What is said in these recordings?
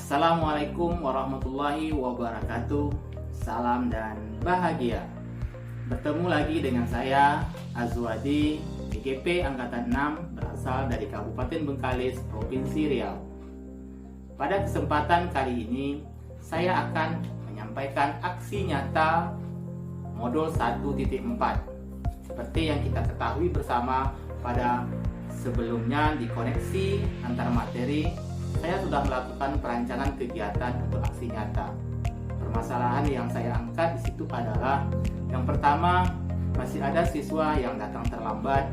Assalamualaikum warahmatullahi wabarakatuh. Salam dan bahagia. Bertemu lagi dengan saya Azwadi, PGP Angkatan 6, berasal dari Kabupaten Bengkalis, Provinsi Riau. Pada kesempatan kali ini saya akan menyampaikan aksi nyata modul 1.4. Seperti yang kita ketahui bersama pada sebelumnya di koneksi antar materi, saya sudah melakukan perancangan kegiatan untuk aksi nyata. Permasalahan yang saya angkat di situ adalah yang pertama, masih ada siswa yang datang terlambat.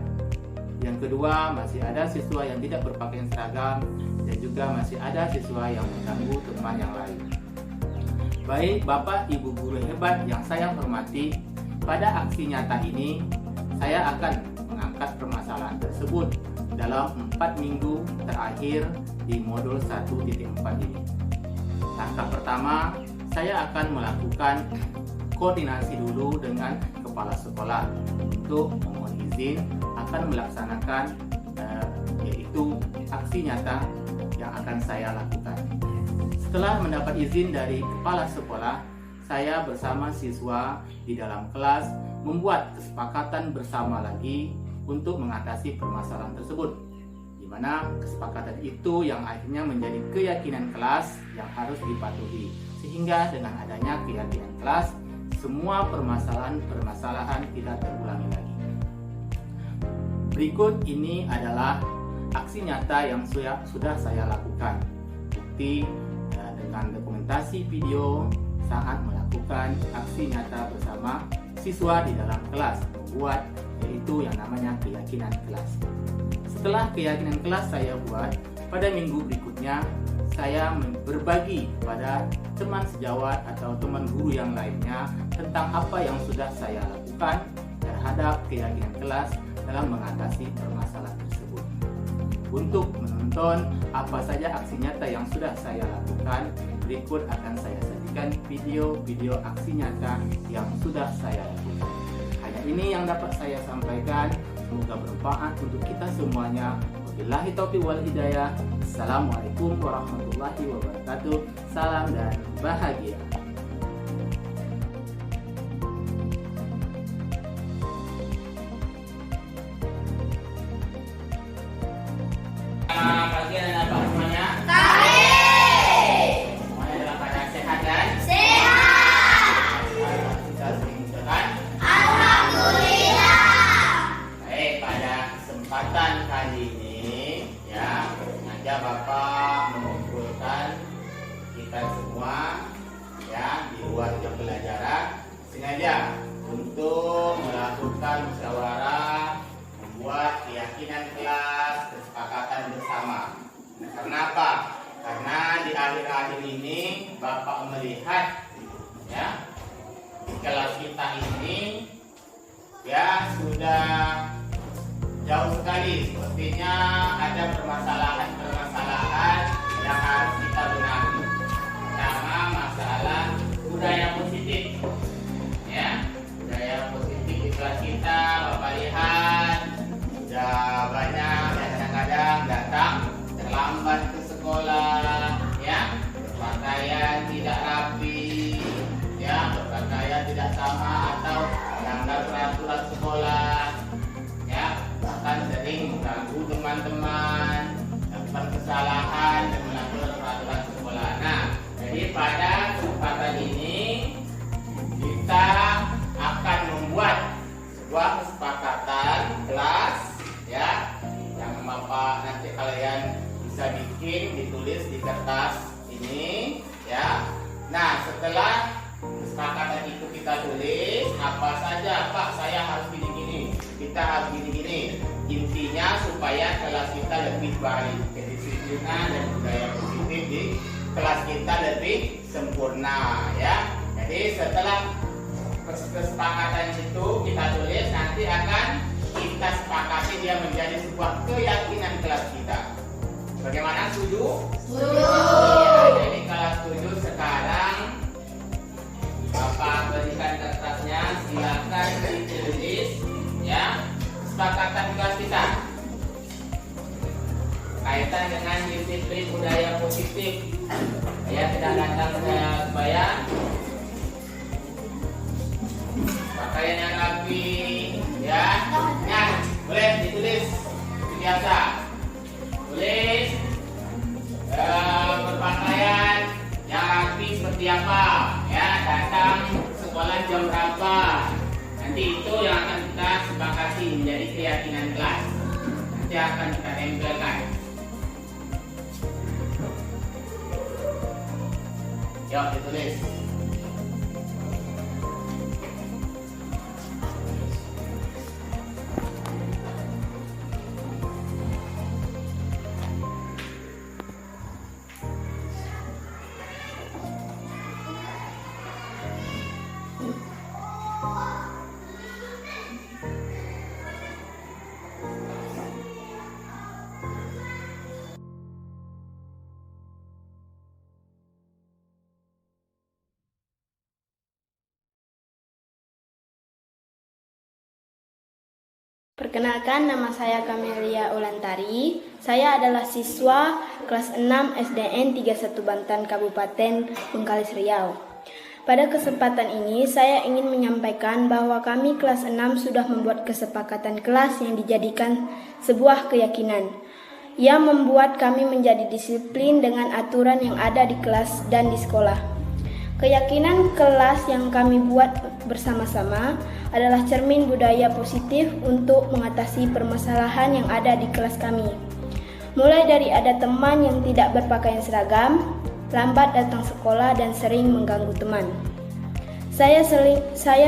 Yang kedua, masih ada siswa yang tidak berpakaian seragam, dan juga masih ada siswa yang mengganggu teman yang lain. Baik Bapak Ibu guru hebat yang saya hormati, pada aksi nyata ini saya akan mengangkat permasalahan tersebut dalam 4 minggu terakhir di modul 1.4 ini. Langkah pertama, saya akan melakukan koordinasi dulu dengan kepala sekolah untuk memohon izin akan melaksanakan yaitu aksi nyata yang akan saya lakukan. Setelah mendapat izin dari kepala sekolah, saya bersama siswa di dalam kelas membuat kesepakatan bersama lagi untuk mengatasi permasalahan tersebut, di mana kesepakatan itu yang akhirnya menjadi keyakinan kelas yang harus dipatuhi, sehingga dengan adanya keyakinan kelas, semua permasalahan tidak terulangi lagi. Berikut ini adalah aksi nyata yang sudah saya lakukan. Bukti dengan dokumentasi video saat melakukan aksi nyata bersama siswa di dalam kelas, membuat yaitu yang namanya keyakinan kelas. Setelah keyakinan kelas saya buat, pada minggu berikutnya saya berbagi pada teman sejawat atau teman guru yang lainnya tentang apa yang sudah saya lakukan terhadap keyakinan kelas dalam mengatasi permasalahan tersebut. Untuk menonton apa saja aksi nyata yang sudah saya lakukan, berikut akan saya sajikan video-video aksi nyata yang sudah saya lakukan. Hanya ini yang dapat saya sampaikan. Semoga bermanfaat untuk kita semuanya. Wabillahi taufiq wal hidayah. Assalamualaikum warahmatullahi wabarakatuh. Salam dan bahagia. Bagian apa semuanya? Semuanya dalam keadaan sehat dan sehat. Kita sering ucapkan alhamdulillah. Baik, pada kesempatan kali ini ya, sengaja Bapak mengumpulkan kita semua ya di luar jam pelajaran, sengaja untuk melakukan musyawarah, membuat keyakinan kelas, kesepakatan bersama. Karena apa? Karena di akhir-akhir ini Bapak melihat ya di kelas kita ini ya sudah jauh sekali, sepertinya ada permasalahan-permasalahan yang harus kita benahi. Pertama, masalah budaya positif ya, budaya positif di kelas kita. Bapak lihat sudah banyak yang kadang-kadang datang terlambat ke sekolah ya, berpakaian tidak rapi ya, berpakaian tidak sama atau melanggar peraturan sekolah ya, bahkan sering mengganggu teman-teman, melakukan kesalahan dan melanggar peraturan sekolah. Nah, jadi pada kesempatan ini kita akan membuat sebuah kesepakatan kelas ya, yang Bapak nanti kalian bisa bikin, ditulis di kertas ini ya. Nah, setelah kesepakatan itu kita tulis apa saja, Pak saya harus gini-gini, kita harus gini-gini. Intinya supaya kelas kita lebih baik, kedisiplinan dan budaya positif di kelas kita lebih sempurna ya. Jadi setelah kesepakatan itu kita tulis, nanti akan kita sepakati dia menjadi sebuah keyakinan kelas kita. Bagaimana, setuju? Setuju. Ya, jadi kalau setuju sekarang Bapak berikan kertasnya, silakan ditulis ya kesepakatan kelas kita. berkaitan dengan disiplin budaya positif. Saya tidak datang ke kebaya, pakaian yang rapi, ya. Nah, boleh ditulis biasa. Tulis berpakaian yang rapi seperti apa, ya. Datang sekolah jam berapa. Nanti itu yang akan kita sepakati menjadi keyakinan kelas. Nanti akan kita tempelkan. Yuk ditulis. Perkenalkan, nama saya Kamelia Ulantari. Saya adalah siswa kelas 6 SDN 31 Bantan Kabupaten Bengkalis Riau. Pada kesempatan ini, saya ingin menyampaikan bahwa kami kelas 6 sudah membuat kesepakatan kelas yang dijadikan sebuah keyakinan, yang membuat kami menjadi disiplin dengan aturan yang ada di kelas dan di sekolah. Keyakinan kelas yang kami buat bersama-sama adalah cermin budaya positif untuk mengatasi permasalahan yang ada di kelas kami. Mulai dari ada teman yang tidak berpakaian seragam, lambat datang sekolah dan sering mengganggu teman. Saya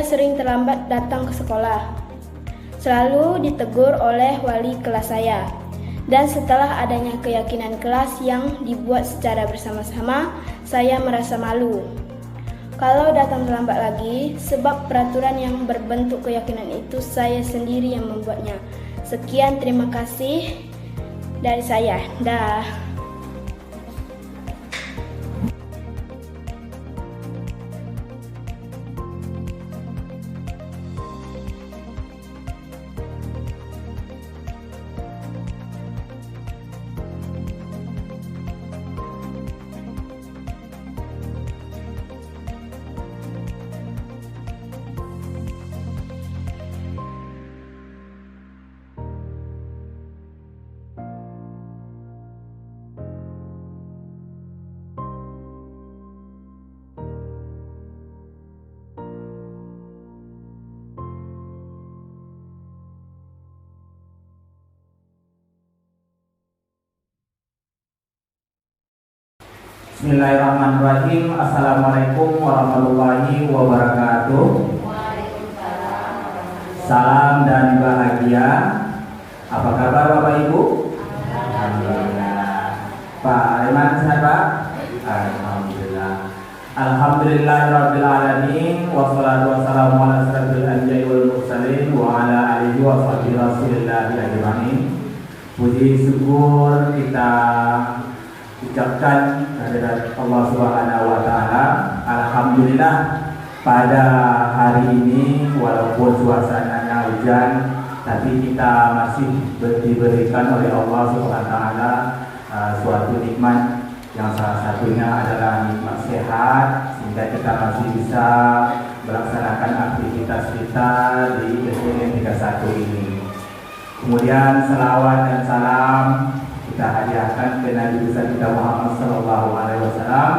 sering terlambat datang ke sekolah. Selalu ditegur oleh wali kelas saya. Dan setelah adanya keyakinan kelas yang dibuat secara bersama-sama, saya merasa malu kalau datang terlambat lagi, sebab peraturan yang berbentuk keyakinan itu saya sendiri yang membuatnya. Sekian, terima kasih dari saya. Dah. Bismillahirrahmanirrahim. Assalamualaikum warahmatullahi wabarakatuh. Salam dan bahagia. Apa kabar Bapak Ibu? Alhamdulillah. Pak Reman sehat Pak? Alhamdulillah. Alhamdulillahirabbil alamin wassalatu wassalamu ala asyrofil anbiya'i wal mursalin wa ala alihi wa sahbihi rasulillahi ajmain. Puji syukur kita ucapkan kehadirat Allah Subhanahu wa taala. Alhamdulillah pada hari ini walaupun suasananya hujan, tapi kita masih diberikan oleh Allah Subhanahu wa taala suatu nikmat yang salah satunya adalah nikmat sehat, sehingga kita masih bisa melaksanakan aktivitas kita di SDN 31 ini. Kemudian selawat dan salam kita hadiahkan ke Nabi besar kita Muhammad sallallahu alaihi wasallam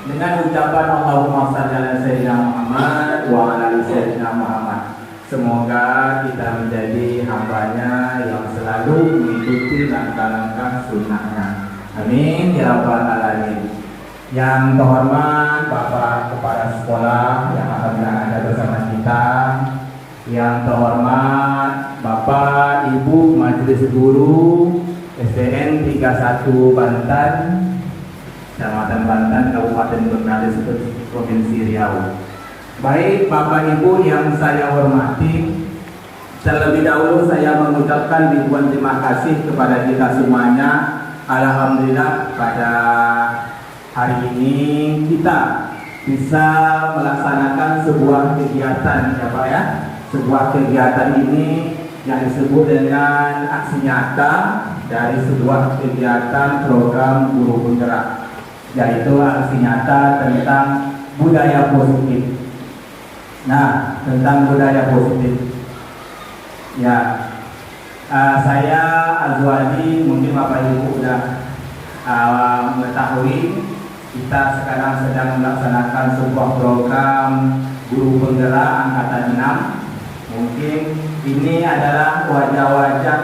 dengan ucapan Allahumma shalli ala sayyidina Muhammad wa ala ali sayyidina Muhammad. Semoga kita menjadi hambanya yang selalu mengikuti langkah-langkah sunnahnya. Amin ya rabbal alamin. Yang terhormat Bapak Kepala Sekolah yang alhamdulillah ada bersama kita, yang terhormat Bapak Ibu Majelis Guru SDN 31 Bantan, Kecamatan Bantan, Kabupaten Bengkalis, Provinsi Riau. Baik Bapak Ibu yang saya hormati, terlebih dahulu saya mengucapkan ribuan terima kasih kepada kita semuanya. Alhamdulillah pada hari ini kita bisa melaksanakan sebuah kegiatan ya Pak ya. Sebuah kegiatan ini yang disebut dengan aksi nyata dari sebuah kegiatan program guru penggerak, yaitu aksi nyata tentang budaya positif. Nah, tentang budaya positif, ya, saya Azwadi, mungkin Bapak Ibu sudah mengetahui, kita sekarang sedang melaksanakan sebuah program guru penggerak angkatan 6. Mungkin ini adalah wajah-wajah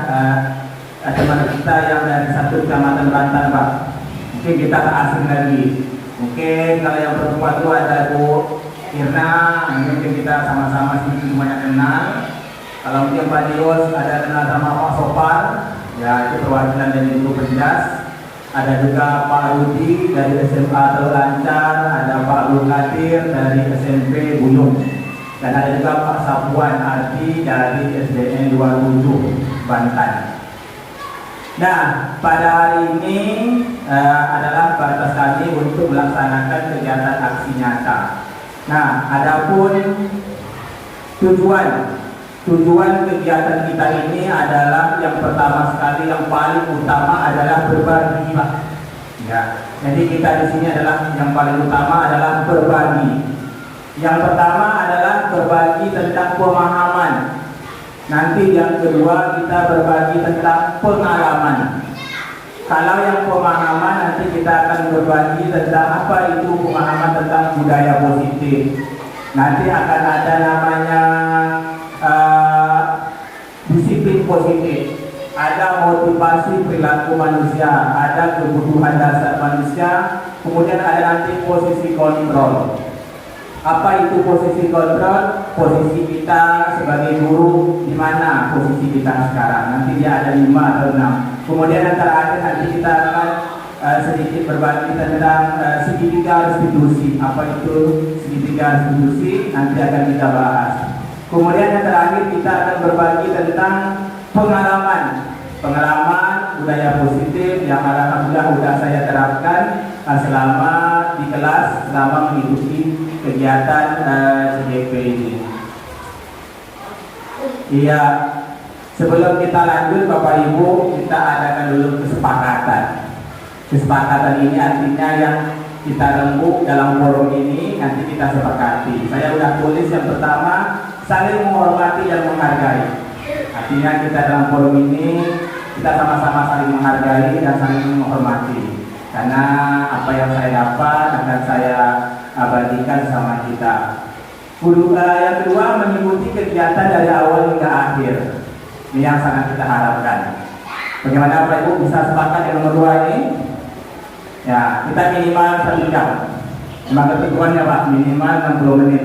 teman kita yang dari satu kecamatan Bantan, Pak. Mungkin kita tak asing lagi. Mungkin kalau yang perempuan itu ada Bu Irna, mungkin kita sama-sama sedikit banyak kenal. Kalau mungkin Pak Dios ada kenal sama Pak Sopar, ya itu perwakilan dari Guru Penjas. Ada juga Pak Rudi dari SMA Terlancar, ada Pak Lukadir dari SMP Buyung, dan ada juga Pak Sapuan Arti dari SDN 27 Banten. Nah, pada hari ini adalah batas kami untuk melaksanakan kegiatan aksi nyata. Nah, adapun tujuan kegiatan kita ini adalah yang pertama sekali, yang paling utama adalah berbagi, Pak. Ya, jadi kita di sini adalah yang paling utama adalah berbagi. Yang pertama adalah berbagi tentang pemahaman. Nanti yang kedua kita berbagi tentang pengalaman. Kalau yang pemahaman, nanti kita akan berbagi tentang apa itu pemahaman tentang budaya positif. Nanti akan ada namanya disiplin positif, ada motivasi perilaku manusia, ada kebutuhan dasar manusia, kemudian ada nanti posisi kontrol. Apa itu posisi kontrol? Posisi kita sebagai guru, di mana posisi kita sekarang? Nanti dia ada 5 atau 6. Kemudian antara akhir nanti kita akan sedikit berbagi tentang segitiga restitusi. Apa itu segitiga restitusi? Nanti akan kita bahas. Kemudian yang terakhir kita akan berbagi tentang pengalaman budaya positif yang alhamdulillah sudah saya terapkan selama di kelas, selama mengikuti kegiatan CGP ini. Iya, sebelum kita lanjut Bapak Ibu, kita adakan dulu kesepakatan. Kesepakatan ini artinya yang kita rembuk dalam forum ini nanti kita sepakati. Saya sudah tulis yang pertama, saling menghormati dan menghargai. Artinya kita dalam forum ini kita sama-sama saling menghargai dan saling menghormati. Karena apa yang saya dapat akan saya bagikan sama kita. Yang kedua, mengikuti kegiatan dari awal hingga akhir. Ini yang sangat kita harapkan. Bagaimana Bapak Ibu bisa sepakat yang nomor 2 ini? Ya, kita minimal 1 jam. Memang ketentuannya Pak, minimal 60 menit.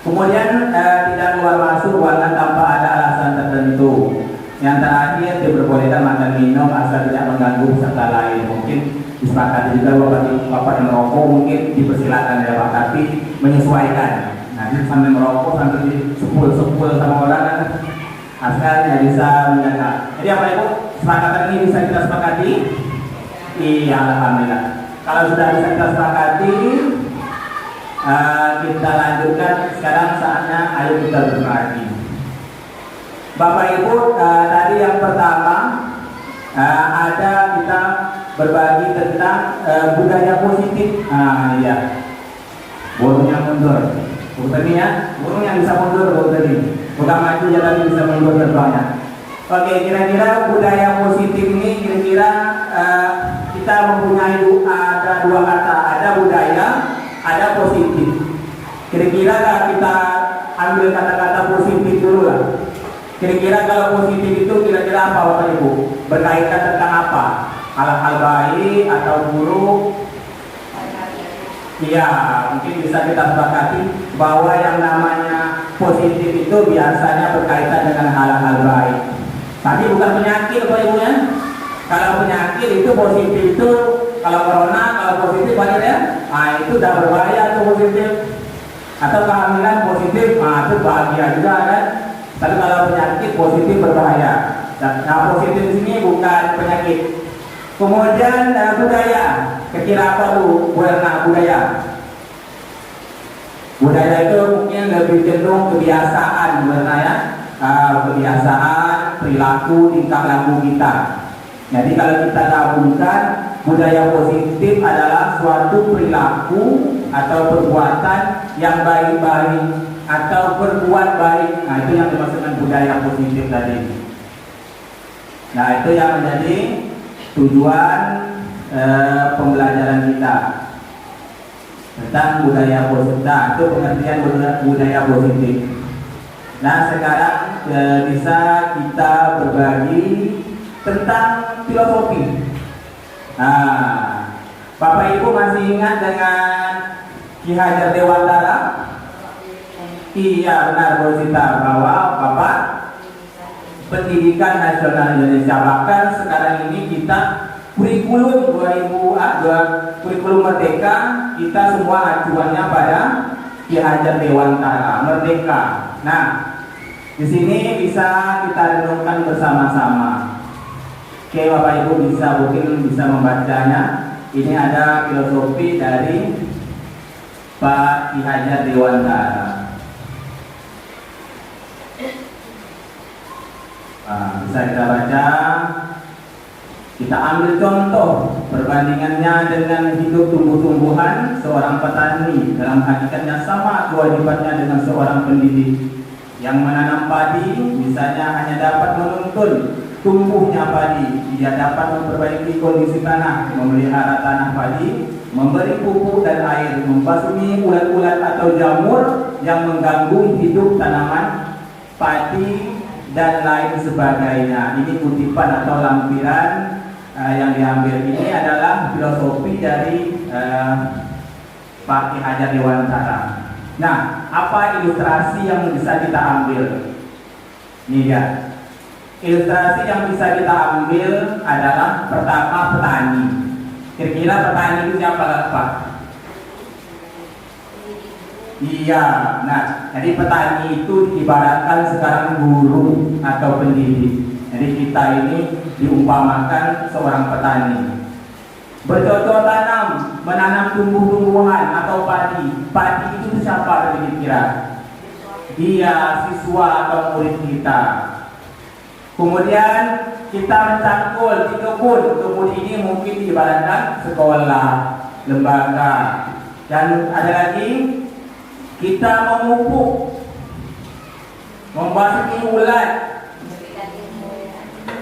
Kemudian tidak keluar masuk ruangan tanpa ada alasan tertentu. Yang terakhir, diperbolehkan makan minum asal tidak mengganggu peserta lain. Mungkin disepakati juga Bapak yang merokok mungkin dipersilakan ya Pak, tapi menyesuaikan. Nanti sambil merokok sambil sepul sama orang kan asal bisa menjaga. Jadi apa Ibu, sepakatan ini bisa kita sepakati? Iya, alhamdulillah. Kalau sudah bisa kita sepakati, kita lanjutkan. Sekarang saatnya ayo kita berbagi. Bapak Ibu, tadi yang pertama ada kita berbagi tentang budaya positif. Iya, burungnya mundur. Tadi ya, burung yang bisa mundur tadi. Bukan maju ya, tapi bisa mundur terbangnya. Oke, kira-kira budaya positif ini kira-kira kita mempunyai ada 2 kata, ada budaya, ada positif. Kira-kira kita ambil kata-kata positif dulu lah. Kira-kira kalau positif itu kira-kira apa Bapak Ibu? Berkaitan tentang apa? Hal-hal baik atau buruk? Iya, mungkin bisa kita sepakati bahwa yang namanya positif itu biasanya berkaitan dengan hal-hal baik. Tapi bukan penyakit Bapak Ibu ya. Kalau penyakit itu positif itu, kalau corona, kalau positif banyak ya. Itu udah berbahaya itu positif. Atau kehamilan positif, itu bahagia juga kan. Tapi kalau penyakit positif berbahaya. Nah, positif di sini bukan penyakit. Kemudian budaya. Kira apa tuh budaya? Budaya itu mungkin lebih cenderung kebiasaan sebenarnya ya. kebiasaan, perilaku, tingkah laku kita. Jadi kalau kita gabungkan, budaya positif adalah suatu perilaku atau perbuatan yang baik-baik atau berbuat baik. Nah, itu yang dimaksudkan budaya positif tadi. Nah, itu yang menjadi tujuan pembelajaran kita tentang budaya positif. Nah, itu pengertian budaya positif. Nah, sekarang bisa kita berbagi tentang filosofi. Nah, Bapak Ibu masih ingat dengan Ki Hajar Dewantara? Iya, benar Bu Sita, bahwa Bapak Pendidikan Nasional Indonesia. Bahkan sekarang ini kita kurikulum kurikulum Merdeka, kita semua acuannya pada Ki Hajar Dewantara, Merdeka. Nah, di sini bisa kita renungkan bersama-sama. Oke, Bapak Ibu mungkin bisa membacanya. Ini ada filosofi dari Pak Ki Hajar Dewantara. Bisa kita baca. Kita ambil contoh perbandingannya dengan hidup tumbuh-tumbuhan seorang petani. Dalam hakikatnya sama kewajibannya dengan seorang pendidik. Yang menanam padi misalnya hanya dapat menuntun tumbuhnya padi. Dia dapat memperbaiki kondisi tanah, memelihara tanah padi, memberi pupuk dan air, membasmi ulat-ulat atau jamur yang mengganggu hidup tanaman padi dan lain sebagainya. Ini kutipan atau lampiran yang diambil. Ini adalah filosofi dari Pak Ki Hajar Dewantara. Nah, apa ilustrasi yang bisa kita ambil? Ini dia. Ilustrasi yang bisa kita ambil adalah pertama petani. Kira-kira petani itu siapa, Pak? Iya, nah, jadi petani itu diibaratkan sekarang guru atau pendidik. Jadi kita ini diumpamakan seorang petani. Bercocok tanam, menanam tumbuh-tumbuhan atau padi. Padi itu siapa kira-kira? Dia siswa atau murid kita. Kemudian kita mencangkul di kebun. Kebun ini mungkin diibaratkan sekolah, lembaga. Dan ada lagi, kita memupuk, membasmi ulat,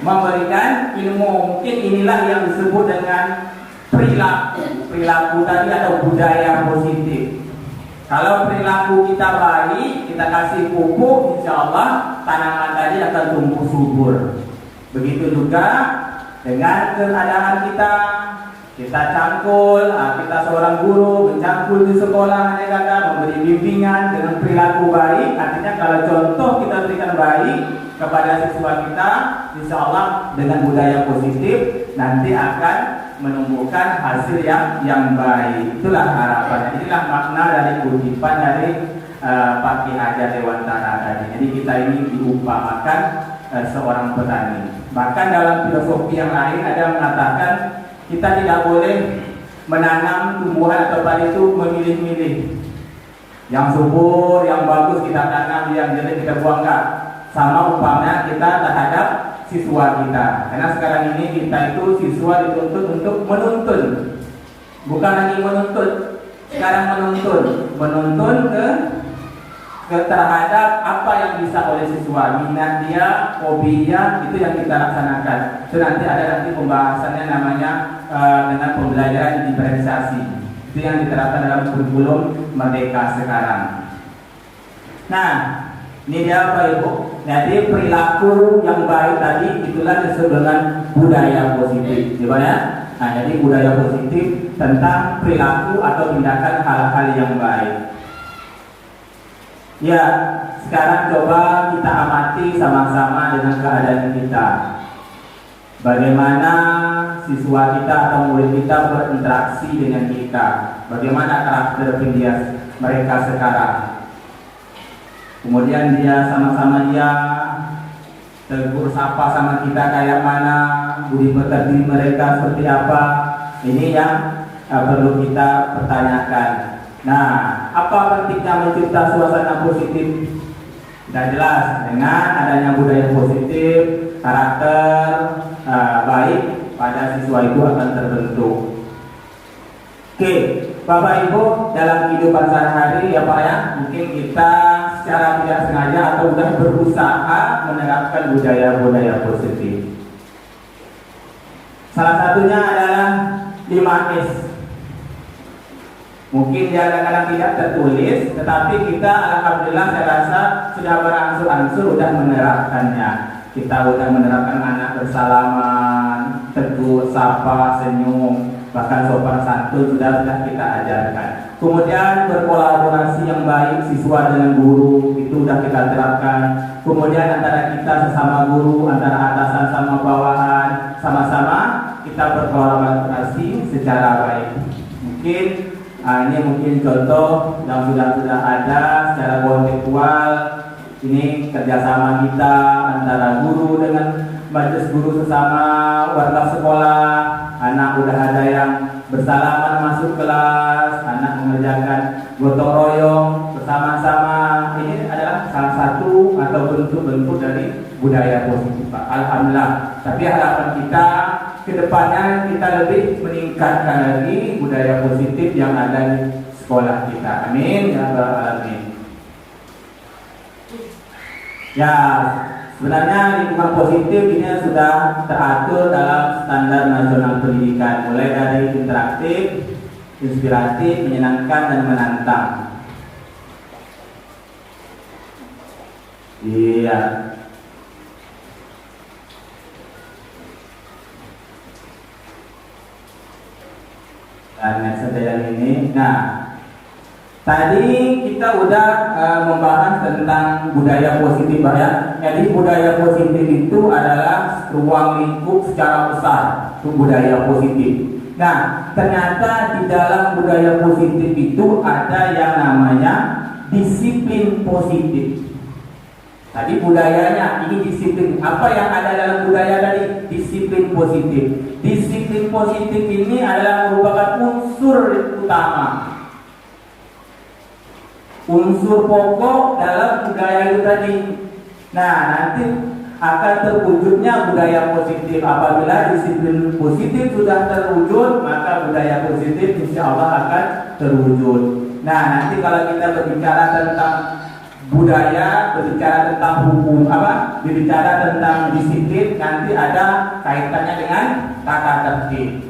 memberikan ilmu. Mungkin inilah yang disebut dengan perilaku tadi atau budaya positif. Kalau perilaku kita baik, kita kasih pupuk, insya Allah tanaman tadi akan tumbuh subur. Begitu juga dengan keadaan kita cangkul, kita seorang guru mencangkul di sekolah, memberi bimbingan dengan perilaku baik. Artinya kalau contoh kita berikan baik kepada siswa kita, insya Allah dengan budaya positif nanti akan menumbuhkan hasil yang baik. Itulah harapannya. Inilah makna dari kutipan dari Pak Ki Hajar Dewantara tadi. Jadi kita ini diumpamakan seorang petani. Bahkan dalam filosofi yang lain ada yang mengatakan kita tidak boleh menanam tumbuhan atau padi itu memilih-milih. Yang subur, yang bagus kita tanam, yang jelek kita buang, enggak. Sama umpamanya kita terhadap siswa kita. Karena sekarang ini kita itu siswa dituntut untuk menuntun. Bukan lagi menuntut, sekarang menuntun ke terhadap apa yang bisa oleh siswa, minat dia, hobinya, itu yang kita laksanakan. Itu nanti ada pembahasannya namanya dengan pembelajaran diferensiasi. Itu yang diterapkan dalam kurikulum Merdeka sekarang. Nah, ini dia Bapak Ibu. Jadi perilaku yang baik tadi itulah disebut dengan budaya positif, gimana? Nah, jadi budaya positif tentang perilaku atau tindakan hal-hal yang baik. Ya, sekarang coba kita amati sama-sama dengan keadaan kita. Bagaimana siswa kita atau murid kita berinteraksi dengan kita? Bagaimana karakter mereka sekarang? Kemudian dia sama-sama tegur sapa sama kita kayak mana, budi pekerti mereka seperti apa. Ini yang perlu kita pertanyakan. Nah, apa pentingnya mencipta suasana positif Sudah jelas dengan adanya budaya positif, karakter baik pada siswa itu akan terbentuk. Oke, Bapak Ibu, dalam kehidupan sehari-hari ya Pak ya, mungkin kita secara tidak sengaja atau sudah berusaha menerapkan budaya-budaya positif. Salah satunya adalah 5S. Mungkin dia kadang-kadang tidak tertulis, tetapi kita alhamdulillah saya rasa sudah berangsur-angsur sudah menerapkannya. Kita sudah menerapkan anak bersalaman, tegur, sapa, senyum, bahkan sopan santun sudah kita ajarkan. Kemudian berkolaborasi yang baik siswa dengan guru itu sudah kita terapkan. Kemudian antara kita sesama guru, antara atasan sama bawahan, sama-sama kita berkolaborasi secara baik. Mungkin ini mungkin contoh yang sudah ada secara konseptual. Ini kerjasama kita antara guru dengan majelis guru sesama warga sekolah. Anak udah ada yang bersalaman masuk kelas, anak mengerjakan gotong royong bersama-sama. Ini adalah salah satu atau bentuk-bentuk dari budaya positif, Pak. Alhamdulillah. Tapi harapan kita kedepannya kita lebih meningkatkan lagi budaya positif yang ada di sekolah kita. Amin ya rabbal alamin. Ya, sebenarnya lingkungan positif ini sudah teratur dalam standar nasional pendidikan, mulai dari interaktif, inspiratif, menyenangkan dan menantang. Iya. Dan saja yang ini. Nah, tadi kita udah membahas tentang budaya positif, Pak ya. Jadi budaya positif itu adalah ruang lingkup secara besar untuk budaya positif. Nah, ternyata di dalam budaya positif itu ada yang namanya disiplin positif. Tadi budayanya, ini disiplin. Apa yang ada dalam budaya tadi? Disiplin positif. Disiplin positif ini adalah merupakan unsur utama, unsur pokok dalam budaya itu tadi. Nah, nanti akan terwujudnya budaya positif. Apabila disiplin positif sudah terwujud, maka budaya positif insya Allah akan terwujud. Nah, nanti kalau kita berbicara tentang budaya, berbicara tentang hukum, berbicara tentang disiplin, nanti ada kaitannya dengan tata tertib.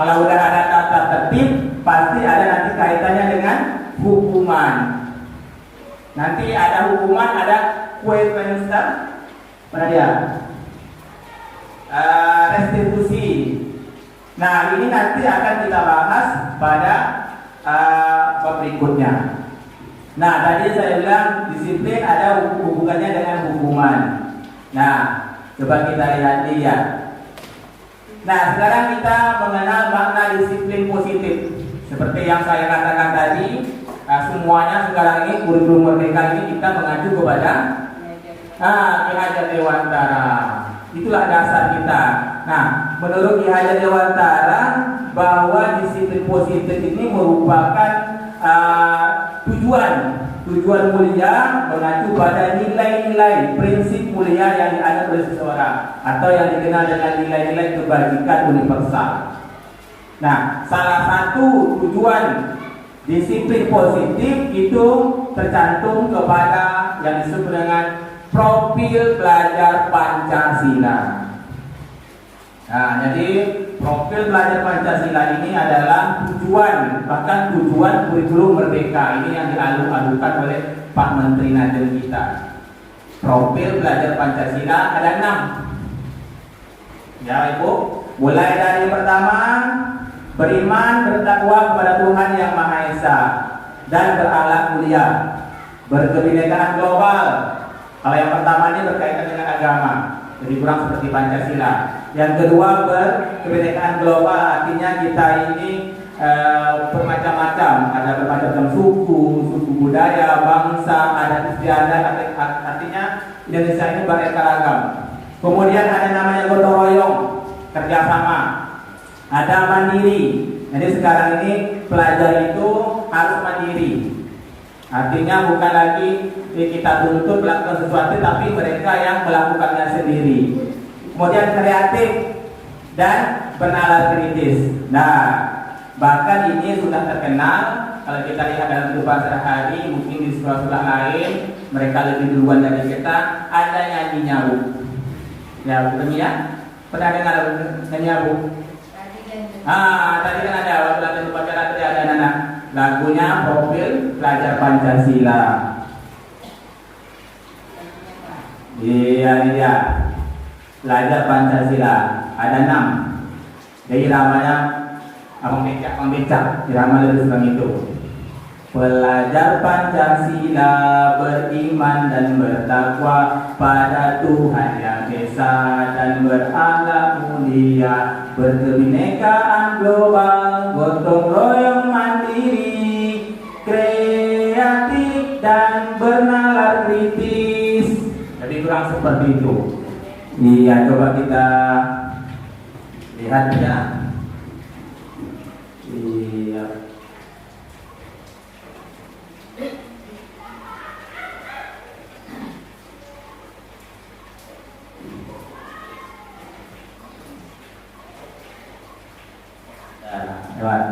Kalau udah ada tata tertib, pasti ada nanti kaitannya dengan hukuman. Nanti ada hukuman, ada kuepensta, mana dia? Restitusi. Nah, ini nanti akan kita bahas pada bab berikutnya. Nah, tadi saya bilang disiplin ada hubungannya dengan hukuman. Nah, coba kita lihat. Nah, sekarang kita mengenal makna disiplin positif. Seperti yang saya katakan tadi, semuanya sekarang ini kurikulum merdeka ini kita mengacu kepada Ki Hajar Dewantara. Itulah dasar kita. Nah, menurut Ki Hajar Dewantara bahwa disiplin positif ini merupakan tujuan mulia mengacu pada nilai-nilai prinsip mulia yang dianut oleh seseorang atau yang dikenal dengan nilai-nilai kebajikan universal. Nah, salah satu tujuan disiplin positif itu tercantum kepada yang disebut dengan profil belajar Pancasila. Nah, jadi profil belajar Pancasila ini adalah tujuan, bahkan tujuan kurikulum merdeka ini yang dialu-alukan oleh Pak Menteri Nadiem kita. Profil belajar Pancasila ada 6. Ya Ibu, mulai dari yang pertama, beriman bertakwa kepada Tuhan Yang Maha Esa dan berakhlak mulia, berkebinekaan global. Kalau yang pertama ini berkaitan dengan agama, jadi kurang seperti Pancasila. Yang kedua, berkebinekaan global, artinya kita ini bermacam-macam, ada bermacam suku budaya, bangsa, adat istiadat, artinya Indonesia ini beraneka ragam. Kemudian ada namanya gotong royong, kerjasama, ada mandiri. Jadi sekarang ini pelajar itu harus mandiri. Artinya bukan lagi kita tuntut melakukan sesuatu, tapi mereka yang melakukannya sendiri. Kemudian kreatif dan bernalar kritis. Nah, bahkan ini sudah terkenal kalau kita lihat dalam kehidupan sehari-hari, mungkin di sekolah-sekolah lain mereka lebih duluan dari kita. Ada nyanyi nyawu. Ya, bukan ya? Pernah dengar nyanyi nyawu? Tadi kan ada waktu latihan upacara tadi ada anak lagunya profil pelajar Pancasila. Iya, ini dia. Pelajar Pancasila. Ada 6. Jadi namanya Abang Becak. Irama lebih senang itu. Pelajar Pancasila beriman dan bertakwa pada Tuhan yang Esa dan berakhlak mulia, berkebinekaan global, gotong royong mandiri, kreatif dan bernalar kritis. Jadi kurang seperti itu. Iya, coba kita lihat ya. Iya. Lewat.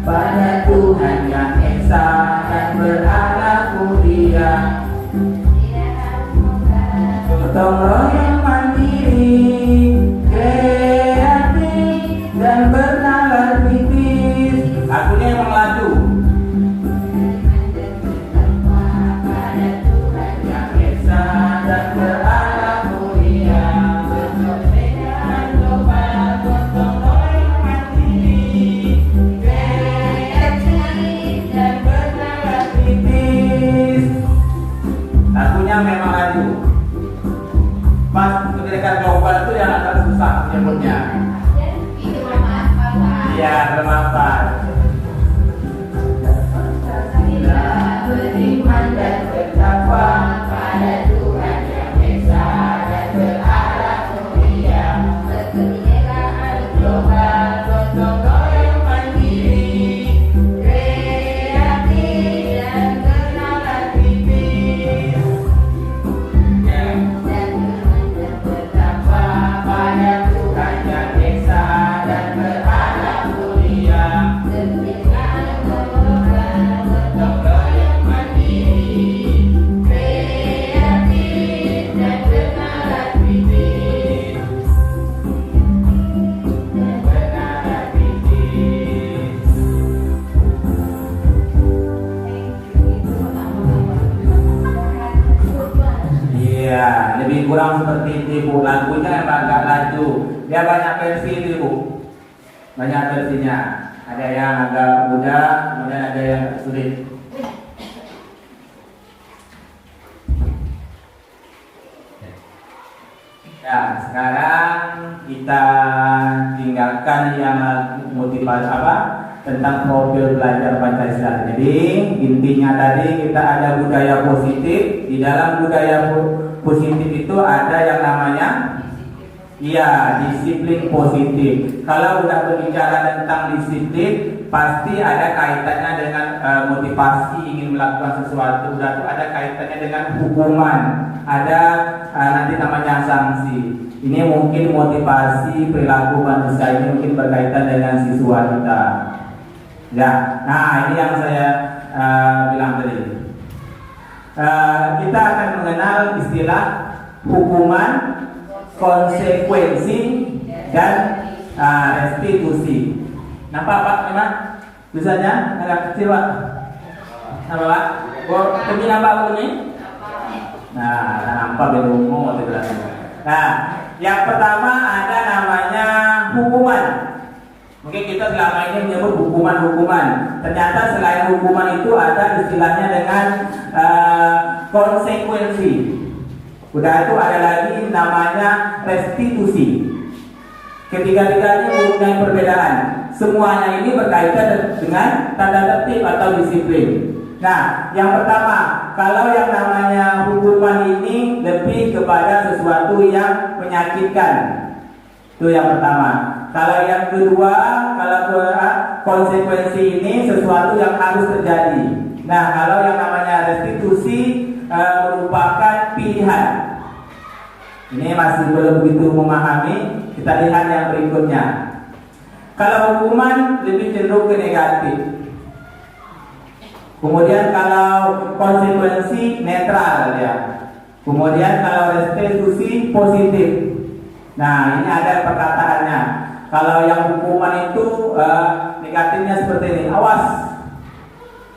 Pada Tuhan yang Esa dan berakhlak mulia, gotong royong mandiri, kreatif dan bernalar kritis. Lagunya emang lagu. Yang Esa dan berakhlak mulia, berkebinekaan global, gotong royong mandiri, dan bernalar kritis. Lagunya memang lagu. Mas, kebinekaan global itu yang agak susah menyebutnya. Iya, bermanfaat. Beriman dan bertakwa pada Tuhan yang Esa dan berakhlak mulia, berkebinekaan global, gotong royong mandiri, kreatif dan bernalar kritis. Dan bertakwa pada Tuhan yang Esa dan berakhlak mulia, berkebinekaan global, gotong royong mandiri, kreatif dan bernalar kritis. Dan bernalar kritis. Iya, lebih kurang seperti itu, Bu. Lagunya emang agak lagu. Dia banyak versi itu, Bu. Banyak versinya. Ada yang agak mudah, kemudian ada yang sulit. Ya, sekarang kita tinggalkan yang motivasi apa tentang profil belajar Pancasila. Jadi intinya tadi kita ada budaya positif. Di dalam budaya positif itu ada yang namanya disiplin positif. Kalau udah berbicara tentang disiplin, pasti ada kaitannya dengan motivasi ingin melakukan sesuatu. Udah tuh ada kaitannya dengan hukuman. Ada nanti namanya sanksi. Ini mungkin motivasi perilaku manusia ini mungkin berkaitan dengan siswa kita. Ya, nah ini yang saya bilang tadi. Kita akan mengenal istilah hukuman, konsekuensi, dan restitusi. Nampak Pak? Memang tulisannya agak kecil Pak. Nampak Pak? Ini nampak Pak ini? Nah, nampak beda umum waktu itu. Nah, yang pertama ada namanya hukuman. Mungkin kita selama ini menyebut hukuman-hukuman. Ternyata selain hukuman itu ada istilahnya dengan konsekuensi. Udah itu ada lagi namanya restitusi. Ketiga-tiganya mempunyai perbedaan. Semuanya ini berkaitan dengan tanda tertib atau disiplin. Nah, yang pertama, kalau yang namanya hukuman ini lebih kepada sesuatu yang menyakitkan. Itu yang pertama. Kalau yang kedua, kalau konsekuensi ini sesuatu yang harus terjadi. Nah, kalau yang namanya restitusi merupakan pilihan. Ini masih belum begitu memahami. Kita lihat yang berikutnya. Kalau hukuman lebih cenderung ke negatif. Kemudian kalau konsekuensi netral ya. Kemudian kalau restitusi positif. Nah, ini ada perkataannya. Kalau yang hukuman itu negatifnya seperti ini. Awas.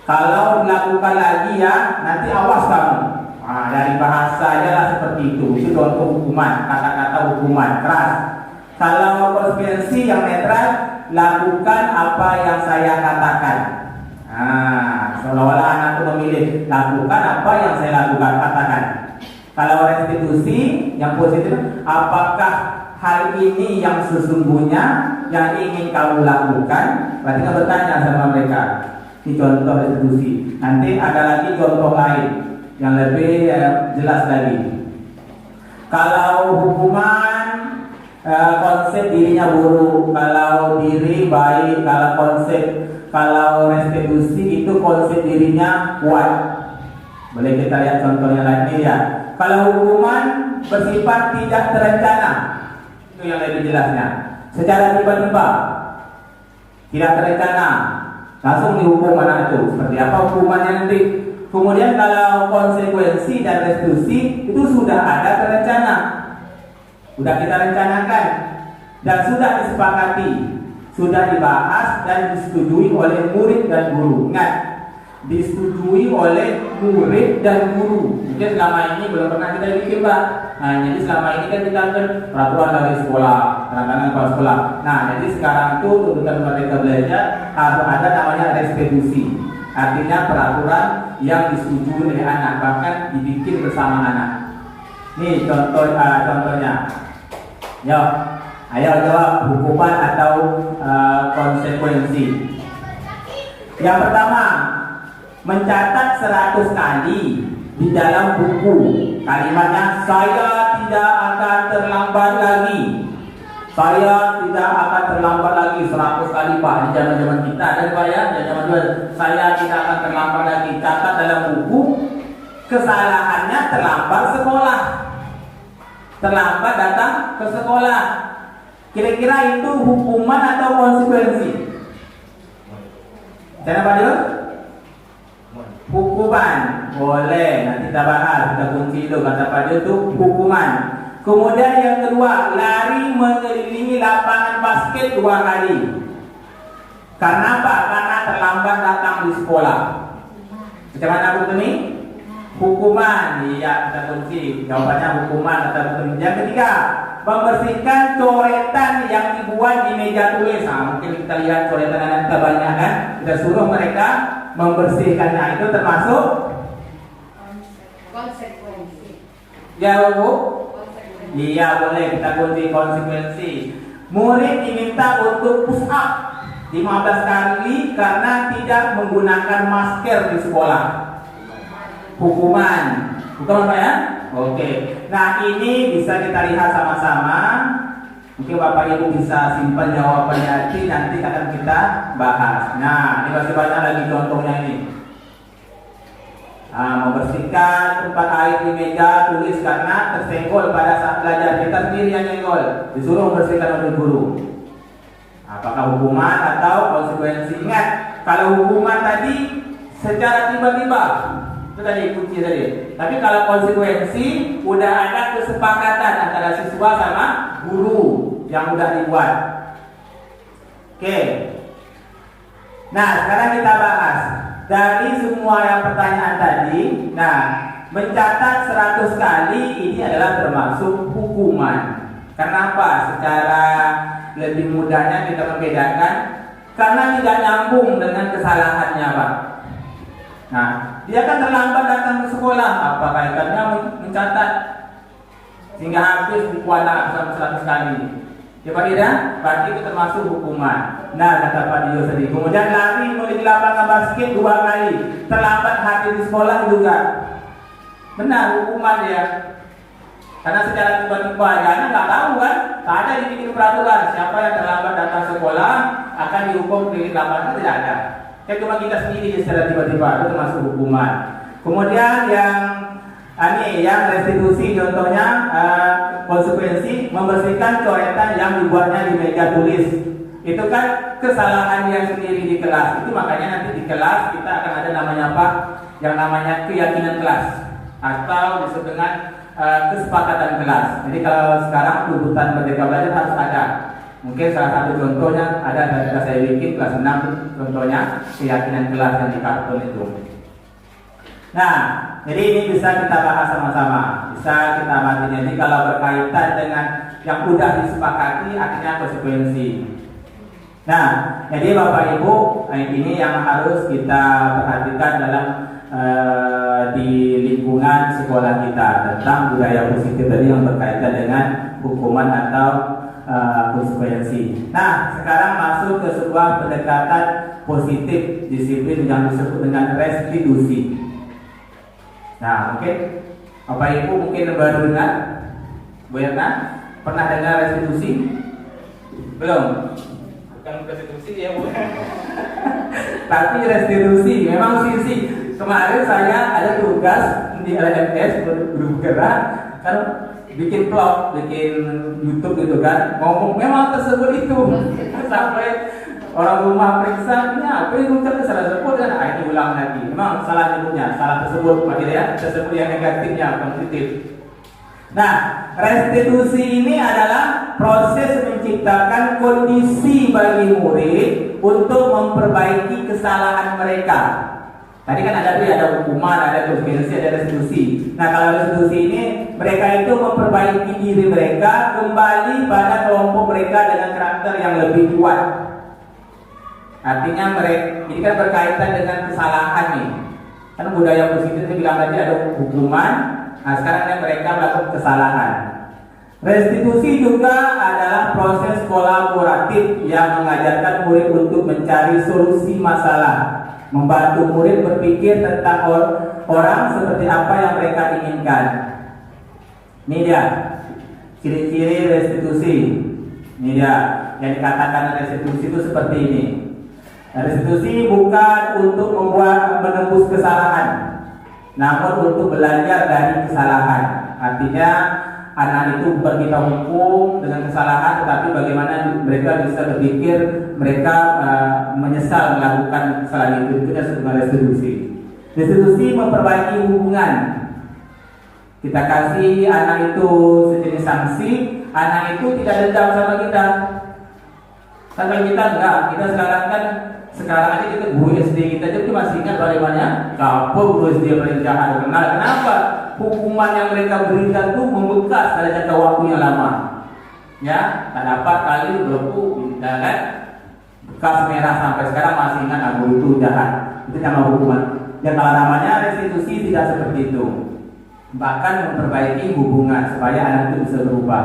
Kalau dilakukan lagi ya, nanti awas kamu. Nah, dari bahasa aja lah seperti itu. Itu contoh hukuman, kata-kata hukuman keras. Kalau konsekuensi yang netral, lakukan apa yang saya katakan. Nah, seolah-olah anak itu memilih lakukan apa yang saya lakukan, katakan. Kalau restitusi yang positif, apakah hal ini yang sesungguhnya yang ingin kamu lakukan? Berarti kan bertanya sama mereka. Ini contoh restitusi. Nanti ada lagi contoh lain yang lebih jelas lagi. Kalau hukuman konsep dirinya buruk, kalau diri baik, kalau restitusi itu konsep dirinya kuat. Boleh kita lihat contohnya lagi ya. Kalau hukuman bersifat tidak terencana, itu yang lebih jelasnya. Secara tiba-tiba, tidak terencana, langsung dihukum anak itu. Seperti apa hukumannya nanti? Kemudian kalau konsekuensi dan restitusi itu sudah ada terencana, sudah kita rencanakan dan sudah disepakati, sudah dibahas dan disetujui oleh murid dan guru. Ingat, disetujui oleh murid dan guru. Mungkin selama ini belum pernah kita bikin, Pak. Nah, jadi selama ini kan kita kan peraturan dari sekolah, rancangan kepala sekolah. Nah, jadi sekarang itu tuntutan Merdeka Belajar harus ada namanya restitusi. Artinya peraturan yang disetujui oleh anak, bahkan dibikin bersama anak. Nih contohnya. Yo, ayo jawab hukuman atau konsekuensi. Yang pertama, mencatat 100 kali di dalam buku. Kalimatnya, saya tidak akan terlambat lagi. Saya tidak akan terlambat lagi 100 kali, Pak. Di zaman-zaman kita ada Pak ya, zaman dulu. Saya tidak akan terlambat lagi. Catat dalam buku. Kesalahannya terlambat sekolah. Terlambat datang ke sekolah. Kira-kira itu hukuman atau konsekuensi? Cara Pak Dil? Hukuman. Boleh, nanti kita bahas. Kita kunci dulu kata Pak Dil itu hukuman. Kemudian yang kedua, lari mengelilingi lapangan basket 2 kali. Karena apa? Karena terlambat datang di sekolah. Macam mana hukum ini? Hukuman. Iya, kita kunci. Jawabannya hukuman atau hukuman. Yang ketiga, membersihkan coretan yang dibuat di meja tulis. Nah, mungkin kita lihat coretan anak kita banyak kan. Kita suruh mereka membersihkannya. Itu termasuk Konsekuensi. ya, Bu? Iya, boleh kita kunci konsekuensi. Murid diminta untuk push up 15 kali karena tidak menggunakan masker di sekolah. Hukuman. Bukan Pak ya? Oke. Nah, ini bisa kita lihat sama-sama. Mungkin Bapak Ibu bisa simpan jawabannya nanti akan kita bahas. Nah, ini masih banyak lagi contohnya ini. Membersihkan tempat air di meja tulis karena tersenggol pada saat belajar. Kita sendiri yang nyenggol, disuruh membersihkan oleh guru. Apakah hukuman atau konsekuensi? Ingat, kalau hukuman tadi secara tiba-tiba, itu tadi kunci tadi. Tapi kalau konsekuensi udah ada kesepakatan antara siswa sama guru yang udah dibuat. Oke. Nah, sekarang kita bahas dari semua yang pertanyaan tadi. Nah, mencatat 100 kali ini adalah termasuk hukuman. Kenapa? Secara lebih mudahnya kita membedakan karena tidak nyambung dengan kesalahannya, Pak. Nah, dia kan terlambat datang ke sekolah, apa kaitannya mencatat sehingga habis buku anak sampai 100 kali? Ya Pak Ida, berarti itu termasuk hukuman. Nah, kata Pak Dio tadi. Kemudian lari menuju lapangan basket 2 kali, terlambat hadir di sekolah juga. Benar, hukuman ya. Karena secara tiba-tiba anak nggak tahu kan, tak ada dibikin peraturan siapa yang terlambat datang sekolah akan dihukum keliling lapangan, tidak ada. Kan cuma kita sendiri secara tiba-tiba, itu termasuk hukuman. Kemudian yang restitusi contohnya konsekuensi membersihkan coretan yang dibuatnya di meja tulis. Itu kan kesalahan yang sendiri di kelas. Itu makanya nanti di kelas kita akan ada namanya apa? Yang namanya keyakinan kelas atau disebut dengan kesepakatan kelas. Jadi kalau sekarang tuntutan Merdeka Belajar harus ada. Mungkin salah satu contohnya ada dari saya bikin kelas 6 contohnya keyakinan kelas yang di kartun itu. Nah, jadi ini bisa kita bahas sama-sama. Bisa kita bahas. Jadi kalau berkaitan dengan yang udah disepakati akhirnya konsekuensi. Nah, jadi Bapak Ibu, ini yang harus kita perhatikan dalam di lingkungan sekolah kita tentang budaya positif tadi yang berkaitan dengan hukuman atau konsekuensi. Nah, sekarang masuk ke sebuah pendekatan positif disiplin yang disebut dengan restitusi. Nah, mungkin Bapak Ibu mungkin baru dengar, Bu Erna pernah dengar restitusi? Belum? Bukan restitusi ya Bu. Tapi restitusi memang sisi. Kemarin saya ada tugas di LMS guru gerak kan bikin vlog, bikin YouTube gitu kan, ngomong memang tersebut itu sampai orang rumah periksa, ini apa yang ucapnya salah sebut kan, ini ulang lagi, memang salah nyebutnya, salah tersebut, ya, tersebut yang negatifnya, positif. Nah, restitusi ini adalah proses menciptakan kondisi bagi murid untuk memperbaiki kesalahan mereka. Tadi kan ada hukuman, ada konsekuensi, ada restitusi. Nah, kalau restitusi ini mereka itu memperbaiki diri mereka kembali pada kelompok mereka dengan karakter yang lebih kuat. Artinya mereka ini kan berkaitan dengan kesalahan nih. Kan budaya positif itu bilang tadi ada hukuman. Nah, sekarang mereka melakukan kesalahan. Restitusi juga adalah proses kolaboratif yang mengajarkan murid untuk mencari solusi masalah, membantu murid berpikir tentang orang seperti apa yang mereka inginkan. Ini dia ciri-ciri restitusi. Ini dia yang dikatakan restitusi itu seperti ini. Restitusi bukan untuk menembus kesalahan, namun untuk belajar dari kesalahan. Artinya anak itu bukan kita hukum dengan kesalahan, tetapi bagaimana mereka bisa berpikir, mereka menyesal melakukan kesalahan itu disebut restitusi. Restitusi memperbaiki hubungan. Kita kasih anak itu sejenis sanksi, anak itu tidak dendam sama kita. Kalau kita enggak, kita sekarang aja kita guru SD kita aja masih ingat bagaimana kapal guru SD paling jahat. Kenapa? Hukuman yang mereka berikan itu membekas pada jangka waktu yang lama. Ya, tak dapat kali berlaku, kan? Bekas merah sampai sekarang masih ingat guru itu jahat. Itu nama hukuman. Dan kalau namanya restitusi tidak seperti itu. Bahkan memperbaiki hubungan supaya anak itu bisa berubah.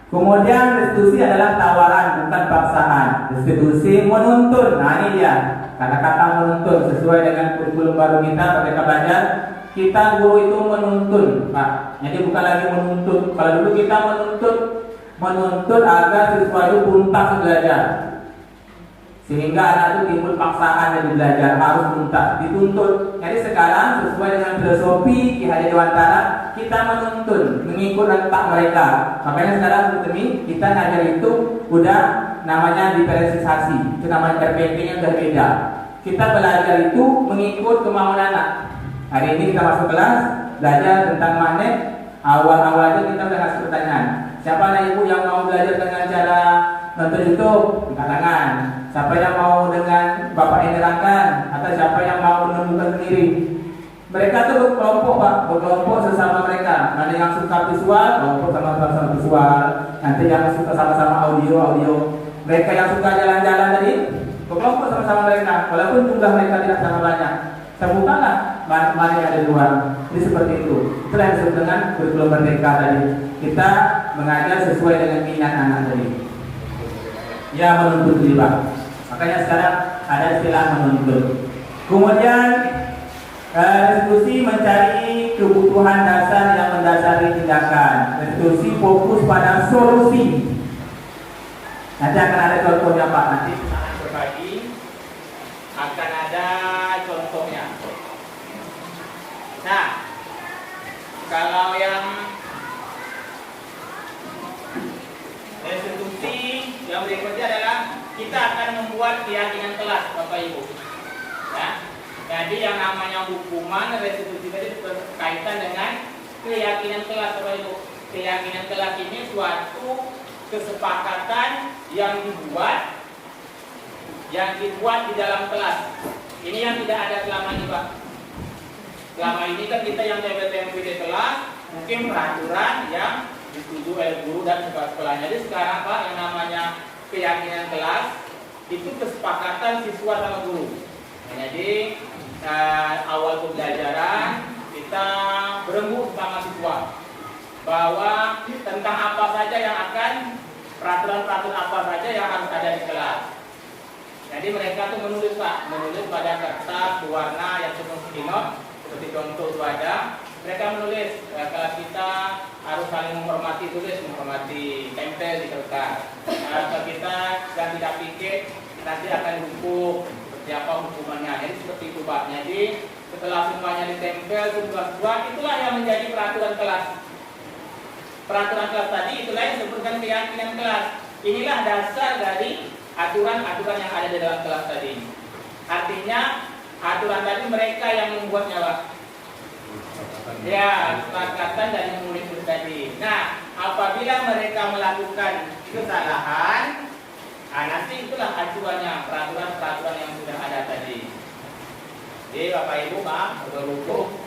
Kemudian restitusi adalah tawaran, bukan paksaan. Restitusi menuntun. Nah, ini dia kata-kata menuntun sesuai dengan kurikulum baru kita Merdeka Belajar. Kita guru itu menuntun, Pak. Jadi bukan lagi menuntut. Kalau dulu kita menuntut agar siswa itu tuntas belajar, sehingga anak itu timbul paksaan dari belajar, harus tuntas, dituntut. Jadi sekarang sesuai dengan filosofi Ki Hajar Dewantara, kita menuntun, mengikut rentak mereka. Makanya sekarang kita ngajar itu udah namanya diferensiasi, itu namanya RPP-nya udah beda. Kita belajar itu mengikut kemauan anak. Hari ini kita masuk kelas, belajar tentang magnet. Awal-awalnya kita udah kasih pertanyaan, siapa anak ibu yang mau belajar dengan cara nonton YouTube? Angkat tangan. Siapa yang mau dengan Bapak yang nerangkan? Atau siapa yang mau menemukan sendiri? Mereka tuh berkelompok, Pak, berkelompok sesama mereka. Ada yang suka visual, kelompok sama-sama visual. Nanti yang suka sama-sama audio. Mereka yang suka jalan-jalan tadi, berkelompok sama-sama mereka. Walaupun jumlah mereka tidak sama banyak, terbukalah mana yang ada di luar. Jadi seperti itu. Itulah yang disebut dengan kurikulum merdeka tadi. Kita mengajar sesuai dengan minat anak tadi. Ya, menuntut riba. Makanya sekarang ada istilah menuntut. Kemudian restitusi mencari kebutuhan dasar yang mendasari tindakan. Restitusi fokus pada solusi. Nanti akan ada contohnya Pak. Nanti Saat berbagi akan ada contohnya. Nah, kalau yang restitusi yang berikutnya adalah kita akan membuat keyakinan kelas, Bapak Ibu. Ya. Jadi yang namanya hukuman restitusi tadi berkaitan dengan keyakinan kelas, Bapak Ibu. Keyakinan kelas ini suatu kesepakatan yang dibuat di dalam kelas. Ini yang tidak ada selama ini, Pak. Selama ini kan kita yang tempe-tempe di kelas mungkin peraturan yang disetujui oleh guru dan sekolahnya. Jadi sekarang Pak, yang namanya keyakinan kelas itu kesepakatan siswa sama guru. Jadi awal pembelajaran kita berembuk sama siswa bahwa tentang apa saja yang akan peraturan-peraturan apa saja yang harus ada di kelas. Jadi mereka tuh menulis Pak, menulis pada kertas berwarna yang seperti seperti contoh itu ada. Mereka menulis kelas kita harus saling menghormati, tulis menghormati, tempel di kertas. Kalau kita dan tidak pikir nanti akan dihukum, seperti apa hukumannya. Jadi seperti itu Pak. Jadi setelah semuanya ditempel siswa-siswa, itulah yang menjadi peraturan kelas. Peraturan kelas tadi itulah yang disebutkan keyakinan kelas. Inilah dasar dari aturan-aturan yang ada di dalam kelas tadi. Artinya aturan tadi mereka yang membuatnya Pak. Ya, kesepakatan dari murid tadi. Nah, apabila mereka melakukan kesalahan, nanti itulah acuannya peraturan-peraturan yang sudah ada tadi. Jadi Bapak Ibu Pak, berhubung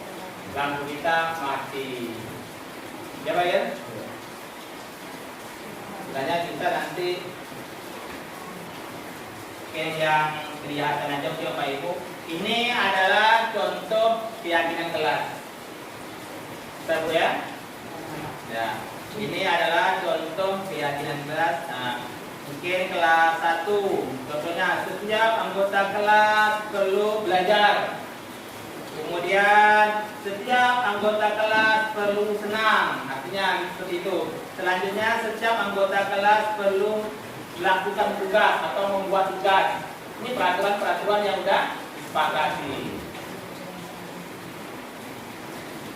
lampu kita mati. Ya Pak ya? Sebenarnya kita nanti yang kelihatan aja Bapak Ibu. Ini adalah contoh keyakinan kelas. Kita Bu ya? Ya. Ini adalah contoh keyakinan kelas. Nah, mungkin kelas 1. Contohnya setiap anggota kelas perlu belajar. Kemudian setiap anggota kelas perlu senang. Artinya seperti itu. Selanjutnya setiap anggota kelas perlu melakukan tugas atau membuat tugas. Ini peraturan-peraturan yang sudah disepakati.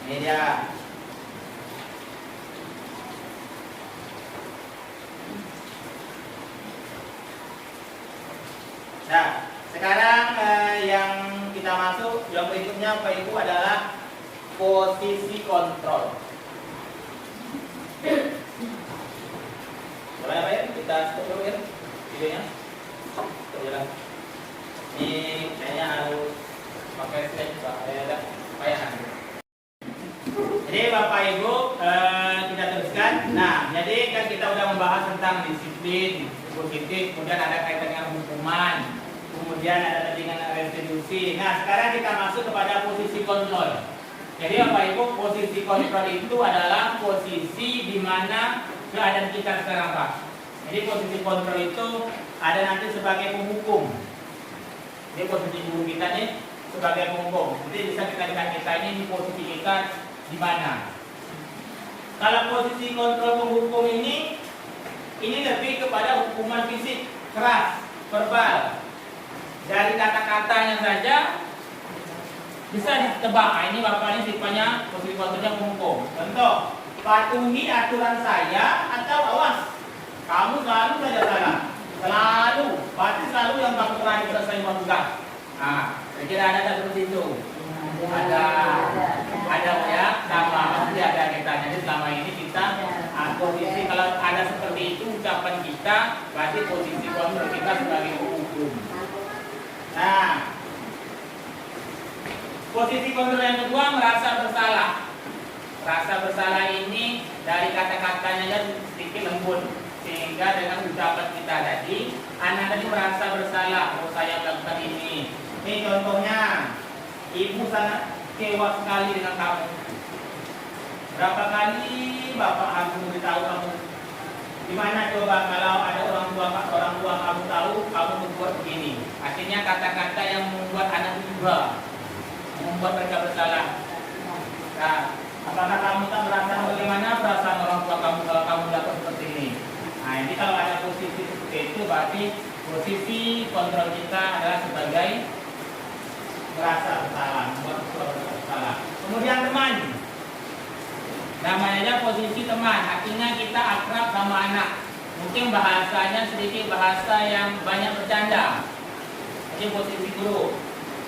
Ini dia. Nah, sekarang yang kita masuk yang berikutnya Bapak Ibu adalah posisi kontrol. Boleh Pak ya? Kita stop dulu ya videonya. Stop jalan. Ini kayaknya harus pakai slide Pak. Ada payah. Jadi Bapak Ibu kita teruskan. Nah, jadi kan kita udah membahas tentang disiplin, positif, kemudian ada kaitan dengan hukuman, kemudian ada dengan restitusi. Nah, sekarang kita masuk kepada posisi kontrol. Jadi Bapak Ibu, posisi kontrol itu adalah posisi di mana keadaan kita sekarang Pak. Jadi posisi kontrol itu ada nanti sebagai penghukum. Jadi posisi guru kita nih sebagai penghukum. Jadi bisa kita lihat kita ini posisi kita di mana. Kalau posisi kontrol penghukum ini lebih kepada hukuman fisik keras, verbal. Dari kata-katanya saja bisa ditebak. Ini Bapak ini sifatnya posisi kontrolnya penghukum. Contoh, patuhi aturan saya atau awas, kamu selalu saja salah. Selalu, pasti selalu yang kamu terakhir selesai tugas. Nah, saya kira ada seperti itu. Ada ya, sama pasti ada kaitannya. Jadi selama ini kita posisi kalau ada seperti itu ucapan kita, berarti posisi kontrol kita sebagai hukum. Nah, posisi kontrol yang kedua merasa bersalah. Rasa bersalah ini dari kata-katanya aja sedikit lembut, sehingga dengan ucapan kita tadi, anak tadi merasa bersalah, oh saya melakukan ini. Ini contohnya, ibu sangat kecewa sekali dengan kamu. Berapa kali bapak harus memberitahu kamu? Gimana coba kalau ada orang tua kamu tahu kamu membuat begini? Artinya kata-kata yang membuat anak juga membuat mereka bersalah. Nah, apakah kamu tak merasa bagaimana perasaan orang tua kamu kalau kamu melakukan seperti ini? Nah, ini kalau ada posisi seperti itu berarti posisi kontrol kita adalah sebagai merasa bersalah, membuat bersalah. Kemudian teman, namanya posisi teman, artinya kita akrab sama anak. Mungkin bahasanya sedikit bahasa yang banyak bercanda. Jadi posisi guru,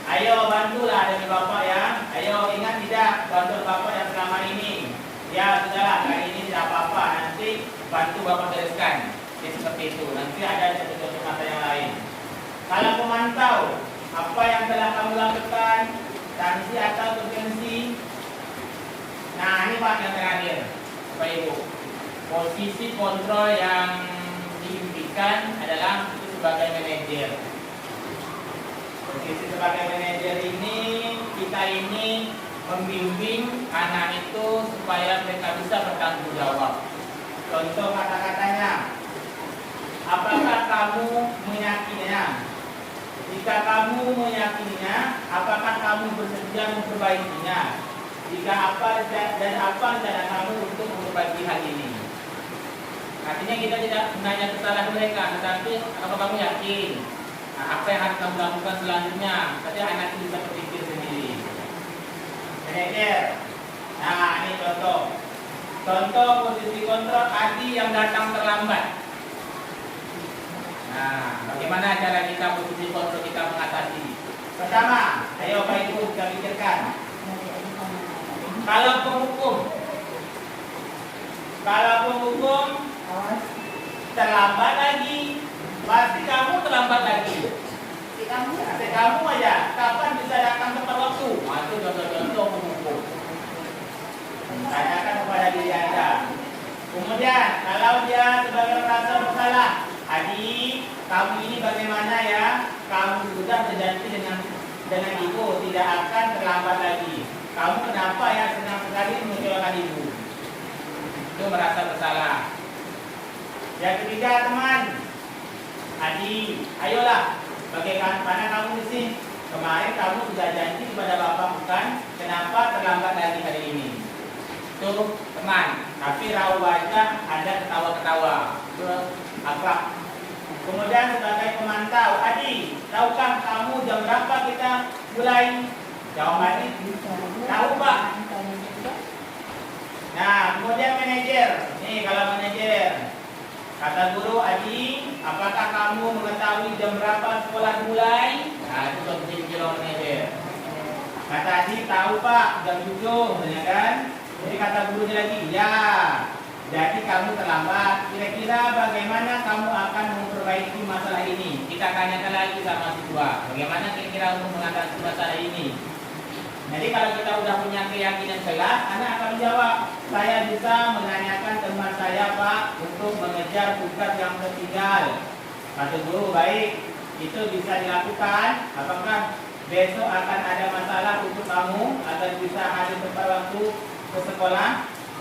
ayo bantulah demi bapak ya. Ayo ingat tidak bantu bapak yang selama ini. Ya sudahlah, kali ini tidak apa-apa, nanti bantu bapak teruskan. Jadi seperti itu. Nanti ada contoh kata yang lain. Kalau memantau apa yang telah kamu lakukan, sanksi atau urgensi. Nah, ini Pak yang terakhir, Bapak Ibu. Posisi kontrol yang diimpikan adalah itu sebagai manajer. Posisi sebagai manajer ini, kita ini membimbing anak itu supaya mereka bisa bertanggung jawab. Contoh kata-katanya, apakah kamu meyakininya? Jika kamu meyakininya, apakah kamu bersedia memperbaikinya? Jika apa dan apa rencana kamu untuk memperbaiki hal ini? Artinya kita tidak menanya kesalahan mereka, tetapi apakah kamu yakin apa yang harus kamu lakukan selanjutnya? Tapi anak itu bisa berpikir sendiri. Manajer. Nah, ini contoh. Contoh posisi kontrol Adi yang datang terlambat. Nah, bagaimana cara kita posisi kontrol kita mengatasi? Pertama, ayo Pak Ibu kita pikirkan. Kalau penghukum terlambat lagi, pasti kamu terlambat lagi. Kamu aja, kapan bisa datang tepat waktu? Itu contoh-contoh penghukum. Tanyakan kepada diri Anda. Kemudian, kalau dia sebagai merasa bersalah, Adi, kamu ini bagaimana ya? Kamu sudah berjanji dengan ibu tidak akan terlambat lagi. Kamu kenapa ya senang sekali mengecewakan ibu? Itu merasa bersalah. Yang ketiga, teman, Adi, ayolah, bagaimana kamu di sini? Kemarin kamu sudah janji kepada bapak bukan? Kenapa terlambat lagi hari ini? Itu teman, tapi raut wajah ada ketawa-ketawa. Itu apa? Kemudian sebagai pemantau, Adi, tahukah kamu jam berapa kita mulai? Jawabannya tahu Pak. Nah, kemudian manajer. Nih kalau manajer, kata guru, Adi, apakah kamu mengetahui jam berapa sekolah mulai? Nah, itu posisi manajer. Kata Adi, tahu Pak, jam 7, ya kan? Jadi kata gurunya lagi, ya. Jadi kamu terlambat. Kira-kira bagaimana kamu akan memperbaiki masalah ini? Kita tanyakan lagi sama siswa. Bagaimana kira-kira untuk mengatasi masalah ini? Jadi kalau kita udah punya keyakinan jelas, anak akan menjawab, saya bisa menanyakan teman saya Pak untuk mengejar tugas yang tertinggal. Kata guru, baik, itu bisa dilakukan. Apakah besok akan ada masalah untuk kamu agar bisa hadir tepat waktu ke sekolah?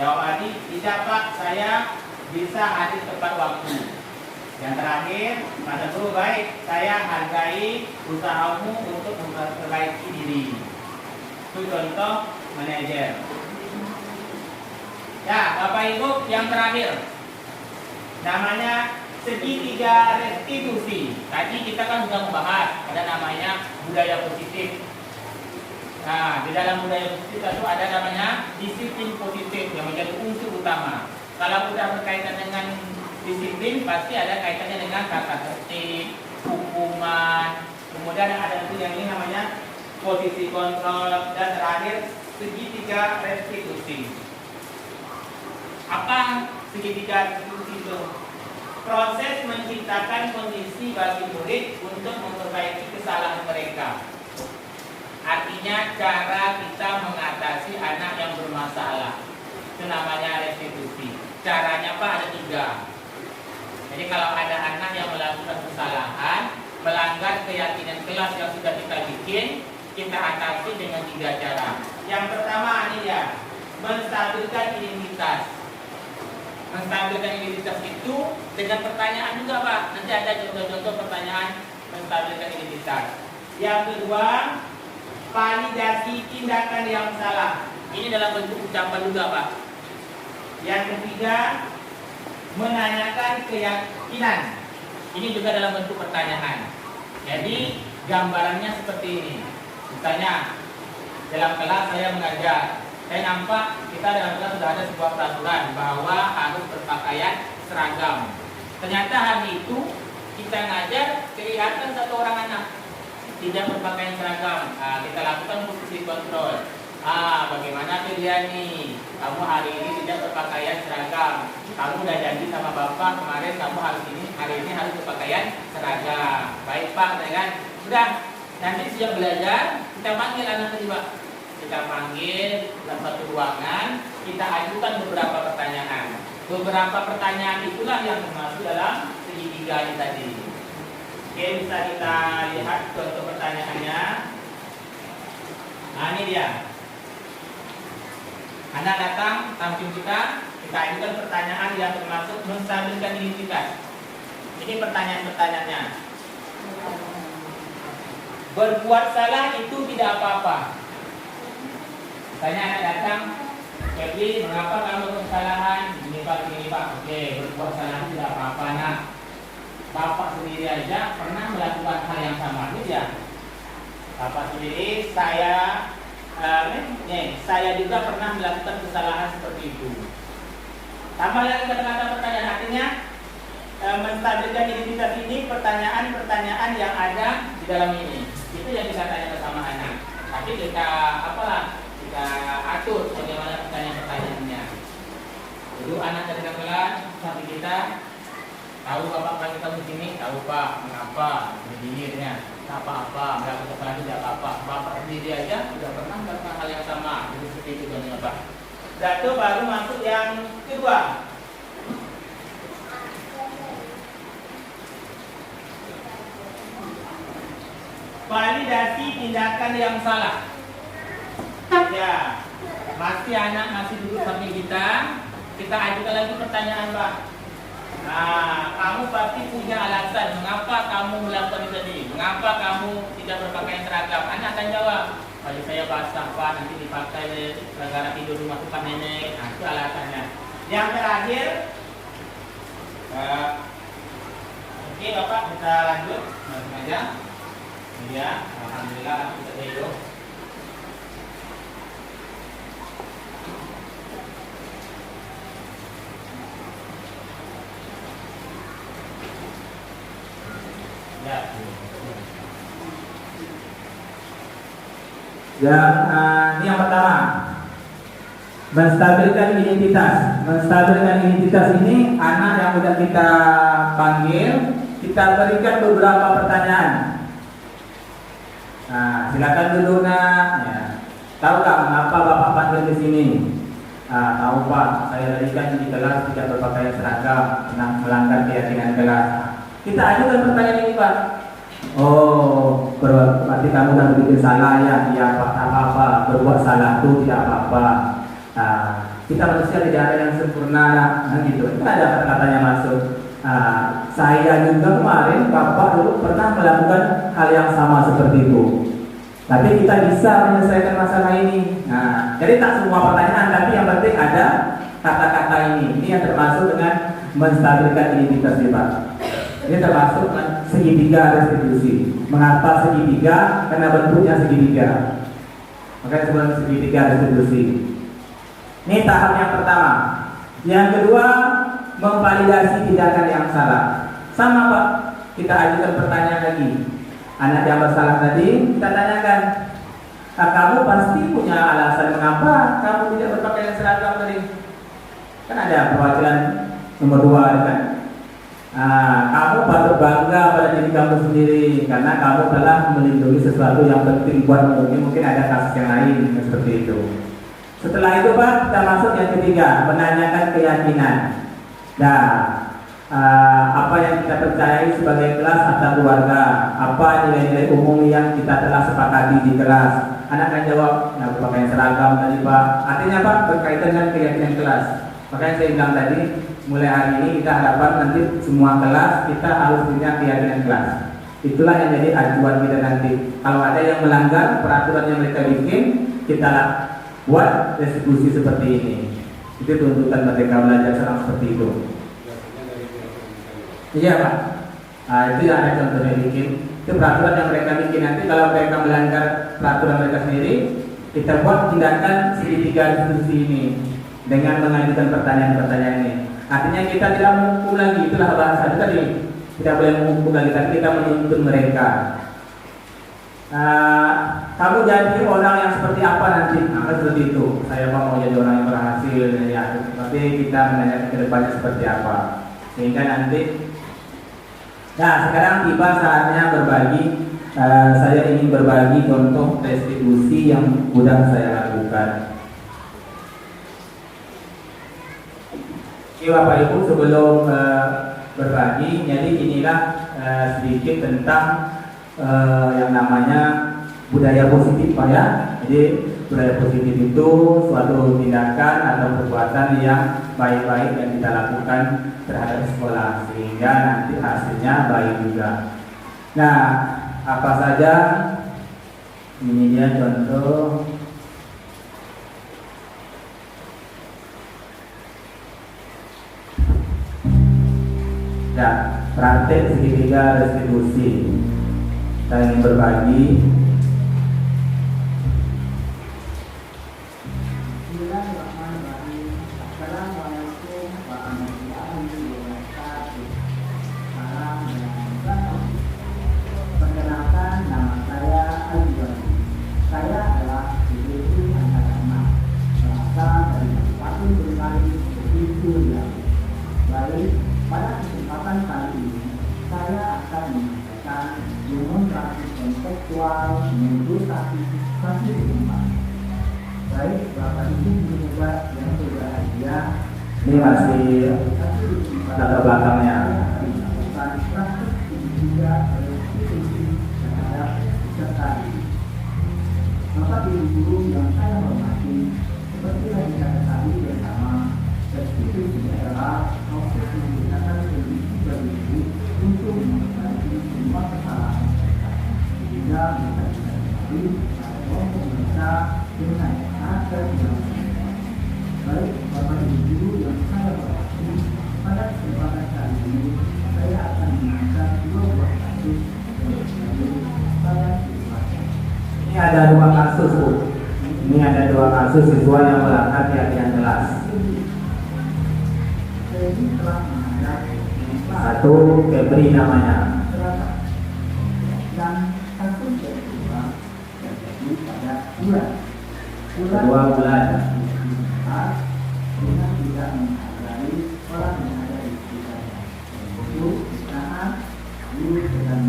Jawab Adi, tidak Pak, saya bisa hadir tepat waktu. Yang terakhir, kata guru, baik, saya hargai usahamu untuk memperbaiki diri. Itu contoh manajer. Ya, Bapak Ibu, yang terakhir namanya segitiga restitusi. Tadi kita kan sudah membahas ada namanya budaya positif. Nah, di dalam budaya positif itu ada namanya disiplin positif yang menjadi unsur utama. Kalau sudah berkaitan dengan disiplin, pasti ada kaitannya dengan tata tertib, hukuman. Kemudian ada itu yang ini namanya posisi kontrol, dan terakhir segitiga restitusi. Apa segitiga restitusi itu? Proses menciptakan kondisi bagi murid untuk memperbaiki kesalahan mereka. Artinya cara kita mengatasi anak yang bermasalah. Itu namanya restitusi. Caranya Pak ada 3. Jadi kalau ada anak yang melakukan kesalahan, melanggar keyakinan kelas yang sudah kita bikin, kita atasi dengan 3 cara. Yang pertama ini ya, menstabilkan identitas. Menstabilkan identitas itu dengan pertanyaan juga Pak. Nanti ada contoh-contoh pertanyaan menstabilkan identitas. Yang kedua, validasi tindakan yang salah. Ini dalam bentuk ucapan juga Pak. Yang ketiga, menanyakan keyakinan. Ini juga dalam bentuk pertanyaan. Jadi gambarannya seperti ini. Misalnya dalam kelas saya mengajar, saya nampak kita dalam kelas sudah ada sebuah peraturan bahwa harus berpakaian seragam. Ternyata hari itu kita ngajar kelihatan satu orang anak tidak berpakaian seragam. Kita lakukan fungsi kontrol. Bagaimana pilihan nih? Kamu hari ini tidak berpakaian seragam. Kamu udah janji sama bapak kemarin kamu hari ini harus berpakaian seragam. Baik Pak, kan? Sudah. Nanti sejak belajar kita panggil anak tadi Pak. Kita panggil dalam satu ruangan, kita ajukan beberapa pertanyaan. Beberapa pertanyaan itulah yang termasuk dalam segitiga ini tadi. Oke, bisa kita lihat contoh pertanyaannya. Nah ini dia. Anak datang, tampil kita ajukan pertanyaan yang termasuk menstabilkan identitas. Ini pertanyaan-pertanyaannya. Berbuat salah itu tidak apa-apa. Misalnya anak datang, Febri, mengapa kamu kesalahan? Ini Pak. Oke, berbuat salah itu tidak apa-apa nak. Bapak sendiri aja pernah melakukan hal yang sama, ya. Bapak sendiri, saya juga pernah melakukan kesalahan seperti itu. Tambah lagi kata-kata pertanyaan, artinya menstabilkan identitas ini pertanyaan-pertanyaan yang ada di dalam ini. Itu yang kita tanya bersama anak. Tapi kita atur bagaimana pertanyaan-pertanyaannya. Dulu anak dari kelas sampai kita tahu bapak panggil kamu sini, tahu Pak, mengapa begini ya, apa-apa, melakukan kesalahan tidak apa-apa. Bapak sendiri aja sudah pernah melakukan hal yang sama, jadi seperti itu kan Pak. Itu baru masuk yang kedua. Validasi tindakan yang salah. Ya, masih duduk samping kita ajukan lagi pertanyaan Pak. Nah, kamu pasti punya alasan mengapa kamu melakukan itu tadi. Mengapa kamu tidak berpakaian seragam? Anak akan jawab, baju saya basah Pak, nanti dipakai gara-gara tidur rumah tempat nenek. Nah, itu alasannya. Yang terakhir, oke Bapak, kita lanjut langsung aja. Ya, alhamdulillah kita hidup. Ini yang pertama, menstabilkan identitas. Menstabilkan identitas ini anak yang sudah kita panggil, kita berikan beberapa pertanyaan. Nah, silakan dulu nak. Ya. Tahu tak mengapa bapak panggil di sini? Tahu Pak, saya tadi kan di kelas tidak berpakaian seragam, melanggar keyakinan kelas. Kita ajukan pertanyaan ini Pak. Oh, berarti kamu dah bikin salah ya? Iya Pak, tak apa-apa. Berbuat salah itu tidak apa-apa. Kita manusia tidak ada yang sempurna, gitu. Itu ada kata-katanya masuk. Saya juga kemarin bapak dulu pernah melakukan hal yang sama seperti itu. Tapi kita bisa menyelesaikan masalah ini. Jadi tak semua pertanyaan, tapi yang penting ada kata-kata ini. Ini yang termasuk dengan menstabilkan identitas Pak. Ini termasuk segitiga restitusi. Mengapa segitiga? Karena bentuknya segitiga. Makanya disebut segitiga restitusi. Ini tahap yang pertama. Yang kedua, memvalidasi tindakan yang salah. Sama Pak, kita ajukan pertanyaan lagi. Anak yang bersalah tadi, kita tanyakan, kamu pasti punya alasan mengapa kamu tidak berpakaian seragam tadi. Kan ada perwakilan nomor 2 kan? Kamu patut bangga pada diri kamu sendiri karena kamu telah melindungi sesuatu yang penting buat mungkin ada kasus yang lain seperti itu. Setelah itu Pak, kita masuk yang ketiga, menanyakan keyakinan. Nah, apa yang kita percayai sebagai kelas atau keluarga, apa nilai-nilai umum yang kita telah sepakati di kelas. Anak akan jawab, nah pakaian seragam tadi Pak. Artinya Pak, berkaitan dengan keyakinan kelas. Makanya saya bilang tadi, mulai hari ini kita harapkan nanti semua kelas kita harus punya keyakinan kelas. Itulah yang jadi acuan kita nanti. Kalau ada yang melanggar peraturan yang mereka bikin, kita buat restitusi seperti ini. Itu tuntutan mereka belajar sekarang seperti itu. Iya Pak. Nah, itu yang ada contohnya bikin. Itu peraturan yang mereka bikin. Nanti kalau mereka melanggar peraturan mereka sendiri, kita buat tindakan segitiga restitusi ini dengan mengajukan pertanyaan-pertanyaan ini. Artinya kita tidak mengumpul lagi. Itulah bahasa itu tadi. Tidak boleh mengumpul lagi, tapi kita menuntun mereka. Kamu jadi orang yang seperti apa nanti? Nah, seperti itu. Saya mau jadi orang yang berhasil, ya. Tapi kita menanyakan ke depannya seperti apa. Sehingga nanti. Nah, sekarang tiba saatnya berbagi. Saya ingin berbagi contoh restitusi yang sudah saya lakukan. Oke Bapak Ibu, sebelum berbagi, jadi inilah sedikit tentang yang namanya budaya positif Pak ya. Jadi budaya positif itu suatu tindakan atau perbuatan yang baik-baik yang kita lakukan terhadap sekolah sehingga nanti hasilnya baik juga. Nah, apa saja? Ini dia contoh. Ya, praktek segitiga restitusi. Saya ingin berbagi. Perkenalkan, nama saya Azwadi. Saya adalah DPP Angkatan 6, berasal dari Kabupaten Bengkali, Provinsi Riau. Baik, pada kesempatan kali ini saya akan menyampaikan demonstrasi konseptual menuju satisfaksi rumah. Baik, Bapak Ibu pejabat yang berbahagia, Ini masih latar belakangnya. Bapak Ibu guru yang saya hormati, seperti yang kita ketahui bersama, restitusi adalah proses menggunakan kondisi berbeda untuk memperbaiki semua kesalahan sehingga bisa diketahui pada kelompok mereka dengan asal yang baik. Bapak Ibu guru yang saya hormati, pada kesempatan kali ini saya akan mengangkat dua buah kasus yang saya silakan. Ini ada dua kasus Bu. Ini ada dua kasus siswa yang melanggar keyakinan kelas. Satu Febri namanya. Dan kasus kedua terjadi pada Kedua bulan. dengan tidak menghargai orang yang ada di sekitarnya. Itu saat guru sedang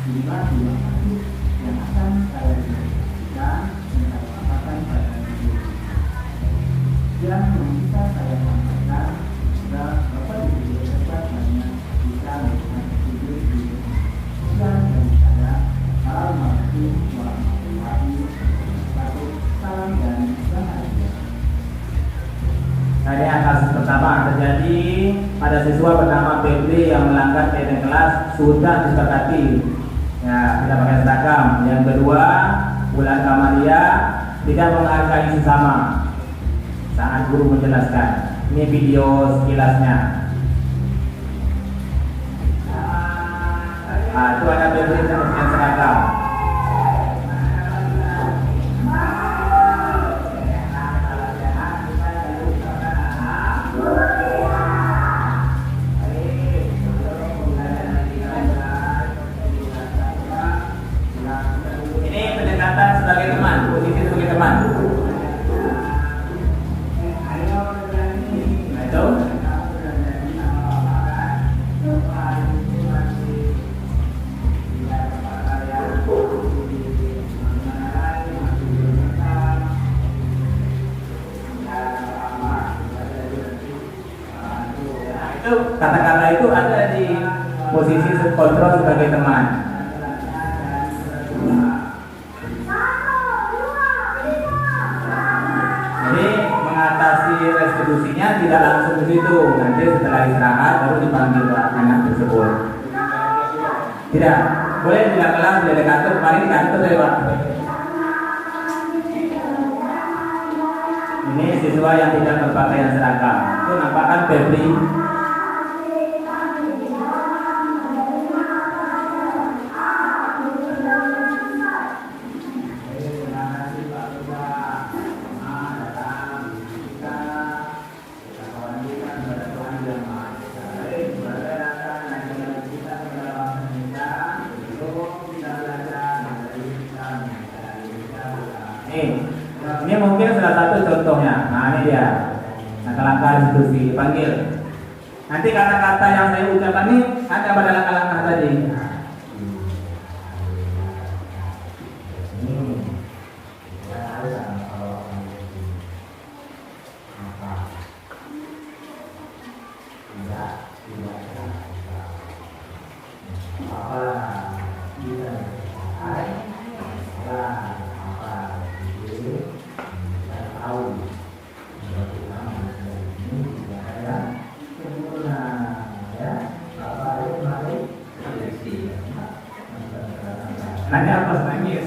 tiba dua kasus yang akan saya diskusikan dan saya sampaikan pada video ini. Yang bisa saya sampaikan adalah Bapak Ibu pejabat banyak bisa melakukan video ini. Dan dari saya, Assalamualaikum warahmatullahi wabarakatuh. Salam dan bahagia. Nah, ini kasus pertama terjadi pada siswa bernama Febri yang melanggar keyakinan kelas sudah disepakati. Ya, tidak pakai seragam. Yang kedua, Bulan Kamaria tidak menghargai sesama. Saat guru menjelaskan. Ini video sekilasnya. Nah, itu ada Febri yang pakai seragam. Ini pendekatan sebagai teman, posisi sebagai teman. Nah, itu. kata-kata itu ada di posisi kontrol sebagai teman. Jadi mengatasi restitusinya tidak langsung ke situ, nanti setelah istirahat baru dipanggil anak tersebut. Tidak, boleh di kelas, boleh di kantor, kemarin di kantor ya Pak. Ini siswa yang tidak berpakaian seragam. Itu nampakkan Febri. Ini mungkin salah satu contohnya. Nah ini dia. Langkah-langkah institusi panggil. Nanti kata-kata yang saya ucapkan ini ada pada langkah-langkah tadi. Nanya apa nangis?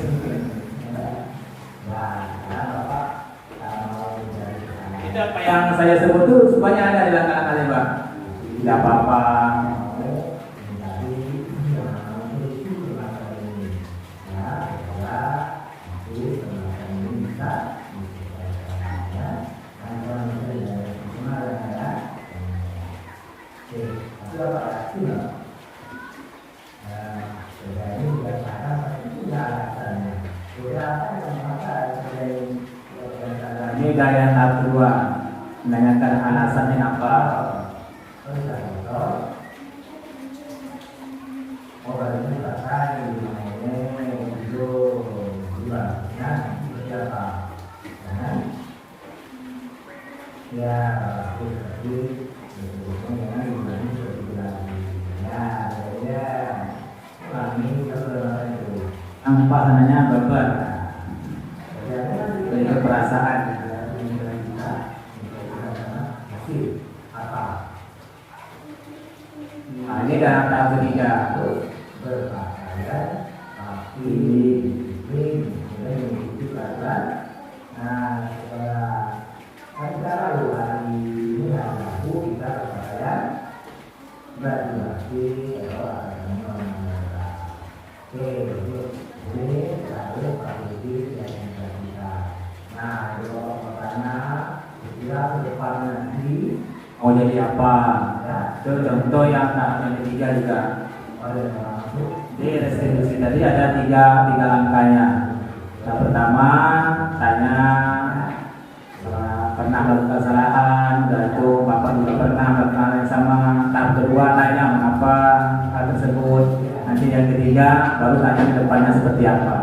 Itu apa yang saya sebut itu semuanya ada di langkah-langkahnya Pak. Tidak apa-apa. Ini gaya tahap kedua, menanyakan alasannya apa. Nampak sananya baper, dari perasaan. Nah, ini dalam tahap ketiga. Mau jadi apa? Itu contoh yang tahap yang ketiga juga. Di restitusi tadi ada tiga langkahnya. Yang pertama tanya pernah melakukan kesalahan, itu bapak juga pernah melakukan yang sama. Tahap kedua tanya mengapa hal tersebut. Nanti yang ketiga baru tanya ke depannya seperti apa.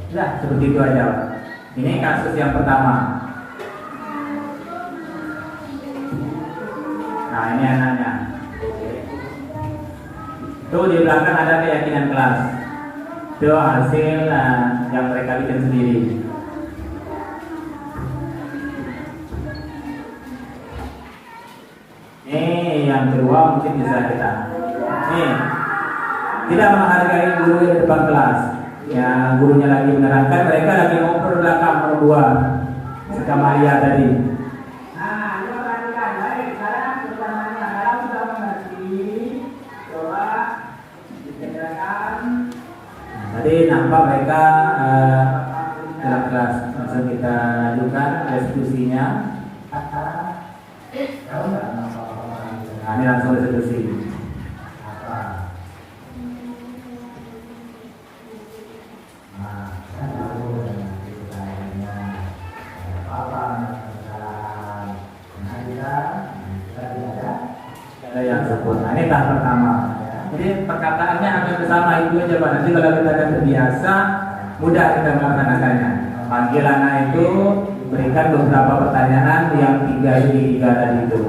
Ya seperti itu aja. Ini kasus yang pertama. Nah ini anaknya. Itu di belakang ada keyakinan kelas. Itu hasil yang mereka bikin sendiri. Ini yang kedua mungkin bisa kita. Nih, tidak menghargai guru di depan kelas. Ya gurunya lagi menerangkan, mereka lagi ngobrol belakang berdua. Sekamalia tadi. Tadi nampak mereka dalam kelas, langsung kita lanjutkan restitusinya. Nah, ini langsung restitusi. Ada yang sebut. Nah, ini tahap pertama. Jadi perkataannya hampir sama itu aja Pak. Nanti kalau kita akan terbiasa, mudah kita melaksanakannya. Panggil anak itu, berikan beberapa pertanyaan yang tiga tadi itu.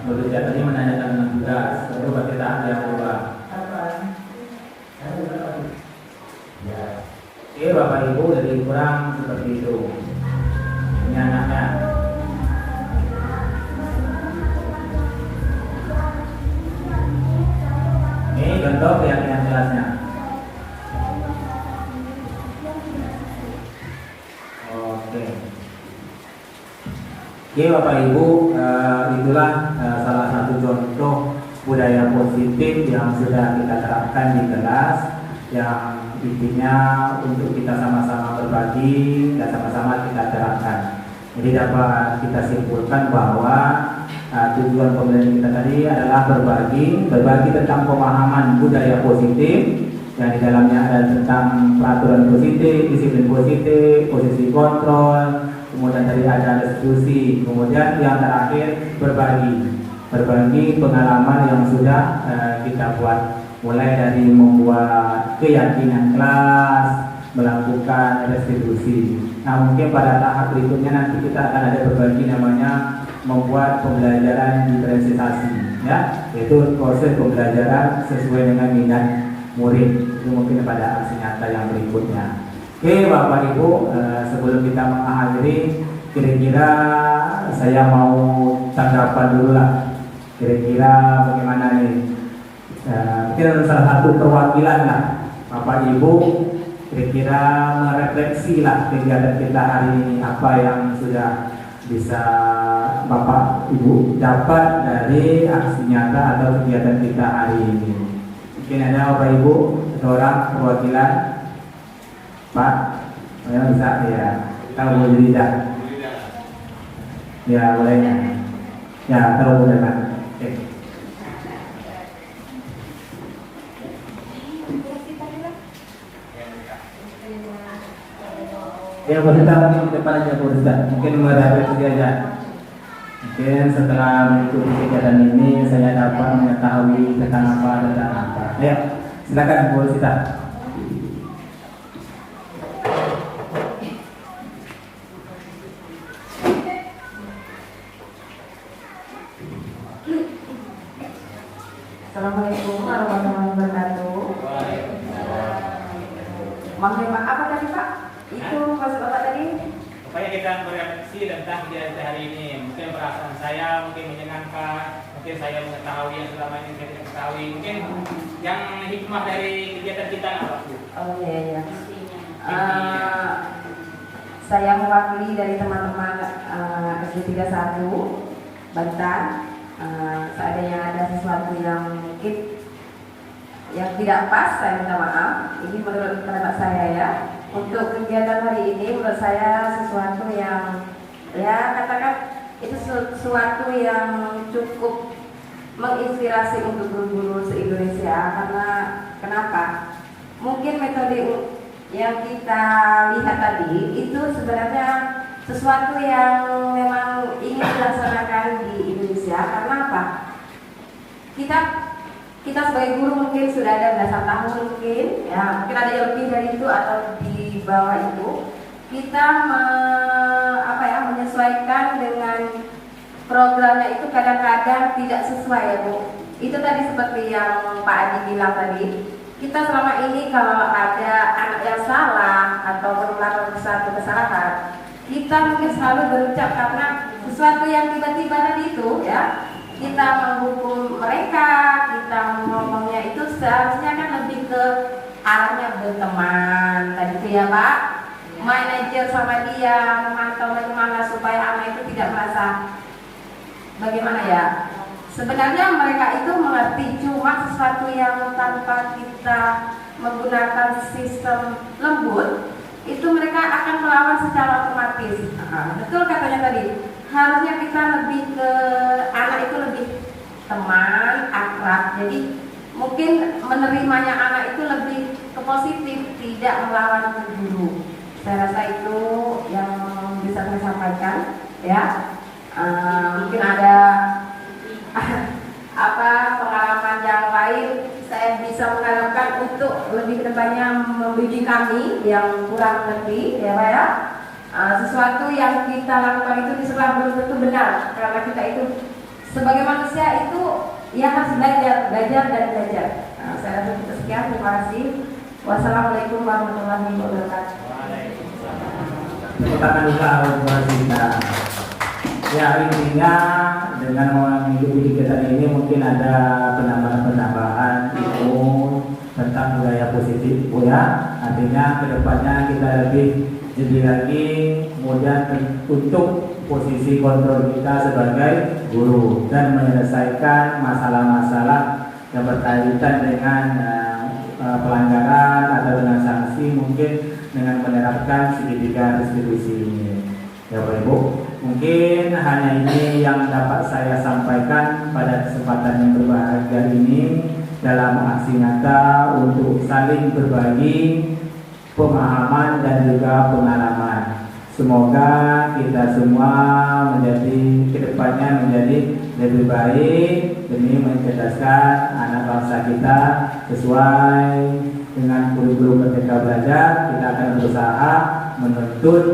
Bekerja tadi menanyakan tentang tugas, lalu perkataan yang kedua. Oke, Bapak Ibu, lebih kurang seperti itu. Ini anaknya. Ini contoh keyakinan kelasnya. Oke Bapak Ibu, itulah salah satu contoh budaya positif yang sudah kita terapkan di kelas, yang intinya untuk kita sama-sama berbagi dan sama-sama kita terapkan. Jadi dapat kita simpulkan bahwa tujuan pembelajaran kita tadi adalah berbagi tentang pemahaman budaya positif, yang di dalamnya ada tentang peraturan positif, disiplin positif, posisi kontrol, kemudian tadi ada restitusi, kemudian yang terakhir berbagi pengalaman yang sudah kita buat, mulai dari membuat keyakinan kelas, melakukan restitusi. Nah mungkin pada tahap berikutnya nanti kita akan ada berbagi namanya membuat pembelajaran diferensiasi, ya, yaitu proses pembelajaran sesuai dengan minat murid. Itu mungkin pada aksi nyata yang berikutnya. Oke Bapak Ibu, sebelum kita mengakhiri, kira-kira saya mau tanggapan dulu lah. Kira-kira bagaimana nih? Mungkin salah satu perwakilan lah, Bapak Ibu, kira-kira merefleksi lah kegiatan kita hari ini, apa yang sudah bisa Bapak Ibu dapat dari aksi nyata atau kegiatan kita hari ini. Mungkin ada Bapak Ibu, seorang perwakilan. Pak, saya bisa ya, tahu boleh tidak? Ya boleh ya, tahu boleh Pak. Oke. Ya boleh tahu mungkin depan aja Pak Ustaz, mungkin merefleksi aja. Mungkin setelah mengikuti kegiatan ini saya dapat mengetahui tentang apa. Ya, silakan Bu Sita. Assalamualaikum warahmatullahi wabarakatuh. Maksud Pak apa tadi Pak? Itu maksud Bapak tadi? Supaya kita berefleksi tentang kegiatan hari ini. Mungkin perasaan saya mungkin menyenangkan, mungkin saya mengetahui yang selama ini saya tidak ketahui. Mungkin yang hikmah dari kegiatan kita apa? Oh iya. Saya mewakili dari teman-teman SD 31 Bantan. Seandainya ada sesuatu yang mungkin yang tidak pas, saya minta maaf. Ini menurut pendapat saya ya. Untuk kegiatan hari ini menurut saya sesuatu yang ya katakan itu sesuatu yang cukup menginspirasi untuk guru-guru se-Indonesia. Karena kenapa? Mungkin metode yang kita lihat tadi itu sebenarnya sesuatu yang memang ingin dilaksanakan di Indonesia. Karena apa? Kita sebagai guru mungkin sudah ada belasan tahun mungkin ada yang lebih dari itu atau di bawah itu. Kita menyesuaikan dengan programnya itu kadang-kadang tidak sesuai ya Bu. Itu tadi seperti yang Pak Adi bilang tadi. Kita selama ini kalau ada anak yang salah atau melakukan satu kesalahan, kita mungkin selalu berucap karena sesuatu yang tiba-tiba tadi itu ya, kita menghukum mereka, kita ngomongnya itu seharusnya kan lebih ke arahnya berteman tadi itu ya Pak, manajer sama dia, memantau bagaimana supaya anak itu tidak merasa bagaimana ya. Sebenarnya mereka itu mengerti, cuma sesuatu yang tanpa kita menggunakan sistem lembut itu mereka akan melawan secara otomatis. Betul katanya tadi, harusnya kita lebih ke anak itu lebih teman, akrab. Jadi mungkin menerimanya anak itu lebih ke positif, tidak melawan ke guru. Saya rasa itu yang bisa saya sampaikan ya. Mungkin ada pengalaman yang lain saya bisa mengharapkan untuk lebih kedepannya membimbing kami yang kurang ngerti ya Pak ya. Sesuatu yang kita lakukan itu diserah belum tentu benar karena kita itu sebagai manusia itu ya harus belajar dan belajar. Nah, saya rasa cukup sekian. Terima kasih. Wassalamualaikum warahmatullahi wabarakatuh. Kita akan buka kita. Ya, intinya dengan mengikuti kegiatan ini mungkin ada penambahan ilmu tentang budaya positif, Bu ya. Artinya kedepannya kita lebih jadi lagi, kemudian untuk posisi kontrol kita sebagai guru dan menyelesaikan masalah-masalah yang berkaitan dengan pelanggaran atau dengan sanksi, mungkin dengan menerapkan segitiga distribusi ini. Ya Bapak Ibu, mungkin hanya ini yang dapat saya sampaikan pada kesempatan yang berbahagia ini dalam aksi nyata untuk saling berbagi pemahaman dan juga pengalaman. Semoga kita semua menjadi kedepannya menjadi lebih baik demi mencerdaskan anak bangsa kita sesuai dengan kurikulum Merdeka Belajar. Kita akan berusaha menuntun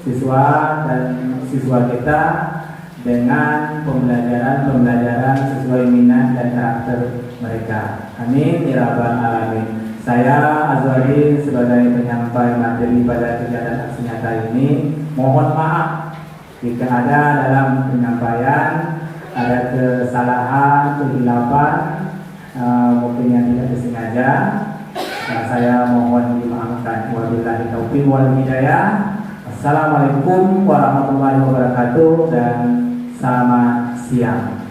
siswa dan siswa kita dengan pembelajaran sesuai minat dan karakter mereka. Amin ya rabbal alamin. Saya Azwadi sebagai penyampai materi pada kegiatan aksi nyata ini mohon maaf jika ada dalam penyampaian ada kesalahan, kehilafan, mungkin yang tidak disengaja. Saya mohon dimaafkan. Wabillahi taufiq wal hidayah. Assalamualaikum warahmatullahi wabarakatuh dan selamat siang.